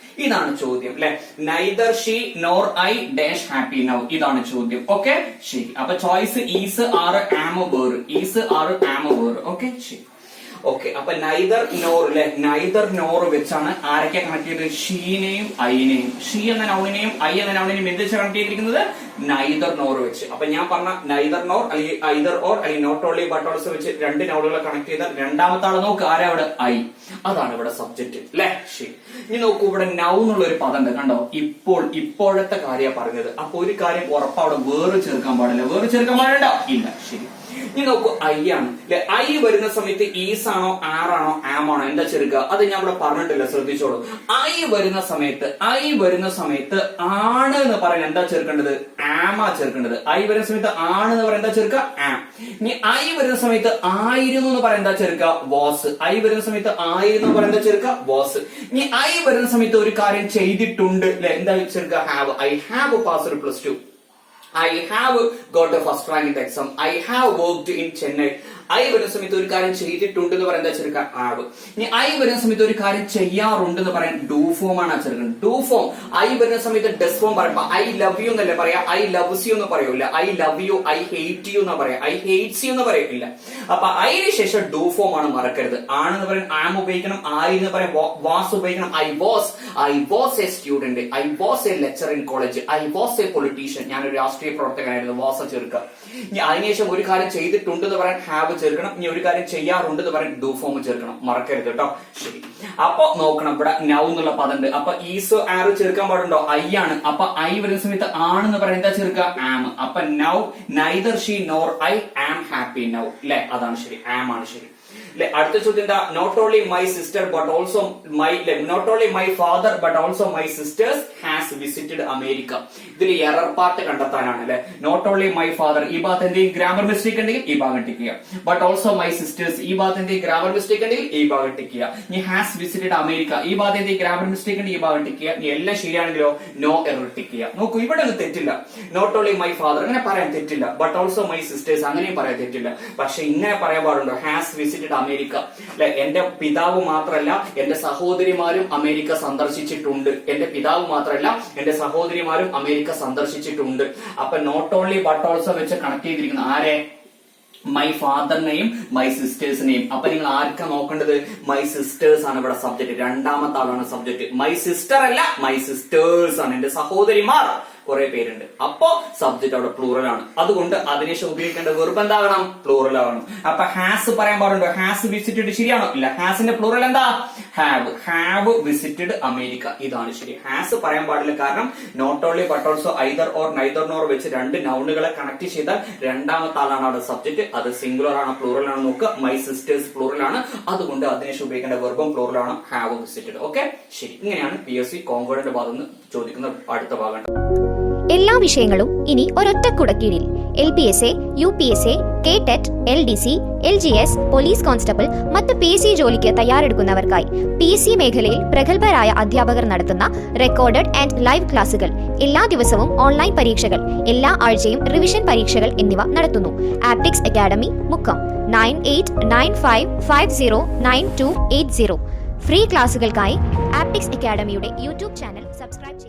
ഇതാണ് ചോദ്യം അല്ലെ. Neither she nor I dash happy now, ഇതാണ് ചോദ്യം. ഓക്കെ, ശരി. അപ്പൊ choice is are am were, okay, ശരി. ഓക്കെ, അപ്പൊ നൈദർ നോർ അല്ലെ, നൈദർ നോർ വെച്ചാണ് ആരൊക്കെ കണക്ട് ചെയ്തത്? ഷീനെയും ഐനെയും. ഷീ എന്ന നൗണിനെയും ഐ എന്ന നൗണിനെയും എന്ത് വെച്ച് കണക്ട് ചെയ്തിരിക്കുന്നത്? നൈദർ നോർ വെച്ച്. അപ്പൊ ഞാൻ പറഞ്ഞ നൈദർ നോർ അല്ലെങ്കിൽ ഐദർ ഓർ അല്ലെങ്കിൽ നോട്ട് ഓൺലി ബട്ട് ഓൾസോ വെച്ച് രണ്ട് നൗണുകളെ കണക്ട് ചെയ്താൽ രണ്ടാമത്തെ ആളെ നോക്ക്, ആരാ അവിടെ? ഐ. അതാണ് ഇവിടെ സബ്ജക്ട് അല്ലെ. ശരി. ഇനി നോക്കൂ, ഇവിടെ നൗ എന്നുള്ള ഒരു പദം ഉണ്ട് കണ്ടോ. ഇപ്പോഴത്തെ കാര്യമാണ് പറഞ്ഞത്. അപ്പൊ ഒരു കാര്യം ഉറപ്പ്, അവിടെ വേറെ ചേർക്കാൻ പാടില്ല. ഇല്ല. ശരി. ഇനി നോക്കൂ, ഐ ആണ് അല്ലെ. ഐ വരുന്ന സമയത്ത് ഈസ് ആണോ ആറാണോ ആം ആണോ എന്താ ചേർക്കുക? അത് ഞാൻ ഇവിടെ പറഞ്ഞിട്ടില്ല, ശ്രദ്ധിച്ചോളൂ. ഐ വരുന്ന സമയത്ത് ആണ് എന്ന് പറയാൻ എന്താ ചേർക്കേണ്ടത്? ആമാ ചേർക്കേണ്ടത്. ഐ വരുന്ന സമയത്ത് ആണ് എന്ന് പറയാൻ എന്താ ചേർക്കുക? ആം. ഇനി ഐ വരുന്ന സമയത്ത് ആയിരുന്നു എന്ന് പറയാൻ എന്താ ചേർക്കുക? വാസ്. ഐ വരുന്ന സമയത്ത് ആയിരുന്നു എന്ന് പറയാൻ എന്താ ചേർക്കുക? വാസ്. ഇനി ഐ വരുന്ന സമയത്ത് ഒരു കാര്യം ചെയ്തിട്ടുണ്ട് അല്ലെ, എന്താ ചേർക്കുക? Have. I have passed +2. I have got a first rank in the exam. I have worked in Chennai. I വരുന്ന സമയത്ത് ഒരു കാര്യം ചെയ്തിട്ടുണ്ട് എന്ന് പറയാൻ എന്താ ചേർക്കുക? ആവ്. ഇനി ഐ വരുന്ന സമയത്ത് ഒരു കാര്യം ചെയ്യാറുണ്ട് എന്ന് പറയാൻ ഡു ഫോം ആണ് ചേർക്കുന്നത്. Do form. ഐ വരുന്ന സമയത്ത് ഡെസ് ഫോം പറയുമ്പോ ഐ ലവ് യു എന്നല്ലേ പറയാ, ഐ ലവ്സ് യു എന്ന് പറയൂല. I love you, I hate you എന്ന് പറയാം, ഐ ഹേറ്റ്സ് യു എന്ന് പറയില്ല. അപ്പൊ ഐന് ശേഷം ഡു ഫോം ആണ്, മറക്കരുത്. ആണെന്ന് പറയാൻ ആം ഉപയോഗിക്കണം, ആയി എന്ന് പറയാൻ വാസ് ഉപയോഗിക്കണം. I was A student, I was A lecture in college, I was A politician, ഞാനൊരു രാഷ്ട്രീയ പ്രവർത്തകനായിരുന്നു. വാസ് ചേർക്കുക. ഇനി അതിനുശേഷം ഒരു കാര്യം ചെയ്തിട്ടുണ്ട് എന്ന് പറയാൻ ഹാവ് ചേർക്കണം. ഇനി ഒരു കാര്യം ചെയ്യാറുണ്ട് എന്ന് പറയാൻ ഡു ഫോം ചേർക്കണം, മറക്കരുത് കേട്ടോ. ശരി. അപ്പൊ നോക്കണം, ഇവിടെ നൗ എന്നുള്ള പദം ഉണ്ട്. അപ്പൊ ഈസ് ആറ് ചേർക്കാൻ പാടുണ്ടോ? ഐ ആണ്. അപ്പൊ ഐ വരുന്ന സമയത്ത് ആണെന്ന് പറയാൻ എന്താ ചേർക്കുക? ആം. അപ്പൊ now neither she nor I am happy now അല്ലെ. അതാണ് ശരി, ആം ആണ് ശരി. അടുത്ത ചോദ്യം എന്താ? Not only my sister but also not only my father but also my sisters has visited America. ഇതിൽ എറർ പാർട്ട് കണ്ടെത്താനാണ് അല്ലെ. നോട്ട് ഓൺലി മൈ ഫാദർ, ഈ ഭാഗത്ത് എന്തെങ്കിലും ഗ്രാമർ മിസ്റ്റേക്ക് ഉണ്ടെങ്കിൽ ഈ ഭാഗം ടിക്ക് ചെയ്യുക. ബട്ട് ഓൾസോ മൈ സിസ്റ്റേഴ്സ്, ഈ ഭാഗത്ത് എന്തെങ്കിലും ഗ്രാമർ മിസ്റ്റേക്ക് ഉണ്ടെങ്കിൽ ഈ ഭാഗം ടിക്ക് ചെയ്യുക. ഇനി ഹാസ് വിസിറ്റഡ് അമേരിക്ക, ഈ ഭാഗത്ത് എന്തെങ്കിലും ഗ്രാമർ മിസ്റ്റേക്ക് ഉണ്ടെങ്കിൽ ഈ ഭാഗം ടിക്ക് ചെയ്യുക. ഇനി എല്ലാം ശരിയാണെങ്കിലോ നോ എറർ ടിക്ക് ചെയ്യുക. നോക്കൂ, ഇവിടെ ഒന്നും തെറ്റില്ല. നോട്ട് ഓൺലി മൈ ഫാദർ അങ്ങനെ പറയാൻ തെറ്റില്ല. ബട്ട് ഓൾസോ മൈ സിസ്റ്റേഴ്സ് അങ്ങനെയും പറയാൻ തെറ്റില്ല. പക്ഷെ ഇങ്ങനെ പറയാൻ പാടുണ്ടോ? ഹാസ് വിസിറ്റഡ് അമേരിക്ക അല്ലെ. എന്റെ പിതാവ് മാത്രമല്ല എന്റെ സഹോദരിമാരും അമേരിക്ക സന്ദർശിച്ചിട്ടുണ്ട്. എന്റെ പിതാവ് മാത്രമല്ല എന്റെ സഹോദരിമാരും അമേരിക്ക സന്ദർശിച്ചിട്ടുണ്ട്. അപ്പൊ നോട്ട് ഓൺലി ബട്ട് ഓൾസോ വെച്ച് കണക്ട് ചെയ്തിരിക്കുന്ന ആരെ? മൈ ഫാദറിനെയും മൈ സിസ്റ്റേഴ്സിനെയും. അപ്പൊ നിങ്ങൾ ആർക്കാ നോക്കേണ്ടത്? മൈ സിസ്റ്റേഴ്സ് ആണ് ഇവിടെ സബ്ജക്ട്. രണ്ടാമത്തെ ആളാണ് സബ്ജക്ട്. മൈ സിസ്റ്റർ അല്ല, മൈ സിസ്റ്റേഴ്സ് ആണ്. എന്റെ സഹോദരിമാർ കുറെ പേരുണ്ട്. അപ്പോ സബ്ജക്ട് അവിടെ പ്ലൂറൽ ആണ്. അതുകൊണ്ട് അതിനുശേഷം ഉപയോഗിക്കേണ്ട വെർബ് എന്താകണം? പ്ലൂറൽ ആകണം. അപ്പൊ ഹാസ് പറയാൻ പാടുണ്ടോ? ഹാസ് വിസിറ്റഡ് ശരിയാണോ? ഇല്ല. ഹാസിന്റെ പ്ലൂറൽ എന്താ? Have visited America. ഇതാണ് ശരി. ഹാസ് പറയാൻ പാടില്ല. കാരണം not only but also either or neither nor വെച്ച് രണ്ട് നൗണുകളെ കണക്ട് ചെയ്താൽ രണ്ടാമത്തെ ആളാണ് അവിടെ സബ്ജക്ട്. അത് സിംഗുലർ ആണോ പ്ലൂറൽ ആണോ നോക്കുക. മൈ സിസ്റ്റേഴ്സ് പ്ലൂറൽ ആണ്. അതുകൊണ്ട് അതിനുശേഷം ഉപയോഗിക്കേണ്ട വെർബും പ്ലൂറൽ ആണ്, ഹാവ് വിസിറ്റഡ്. ഓക്കെ, ശരി. ഇങ്ങനെയാണ് PSC കോങ്കോണന്റ് ഭാഗത്ത് നിന്ന് ചോദിക്കുന്ന അടുത്ത ഭാഗം. എല്ലാ വിഷയങ്ങളും ഇനി ഒരൊറ്റ കുടക്കീഴിൽ. LPSA, UPSA, KTET, LDC, LGS, police constable മറ്റ് PC ജോലിക്ക് തയ്യാറെടുക്കുന്നവർക്കായി PC മേഖലയിൽ പ്രഗത്ഭരായ അധ്യാപകർ നടത്തുന്ന റെക്കോർഡഡ് ആൻഡ് ലൈവ് ക്ലാസുകൾ, എല്ലാ ദിവസവും ഓൺലൈൻ പരീക്ഷകൾ, എല്ലാ ആഴ്ചയും റിവിഷൻ പരീക്ഷകൾ എന്നിവ നടത്തുന്നു. Aptics academy, Mukkam 9895509280. ഫ്രീ ക്ലാസുകൾക്കായി ആപ്റ്റിക്സ് അക്കാഡമിയുടെ യൂട്യൂബ് ചാനൽ സബ്സ്ക്രൈബ്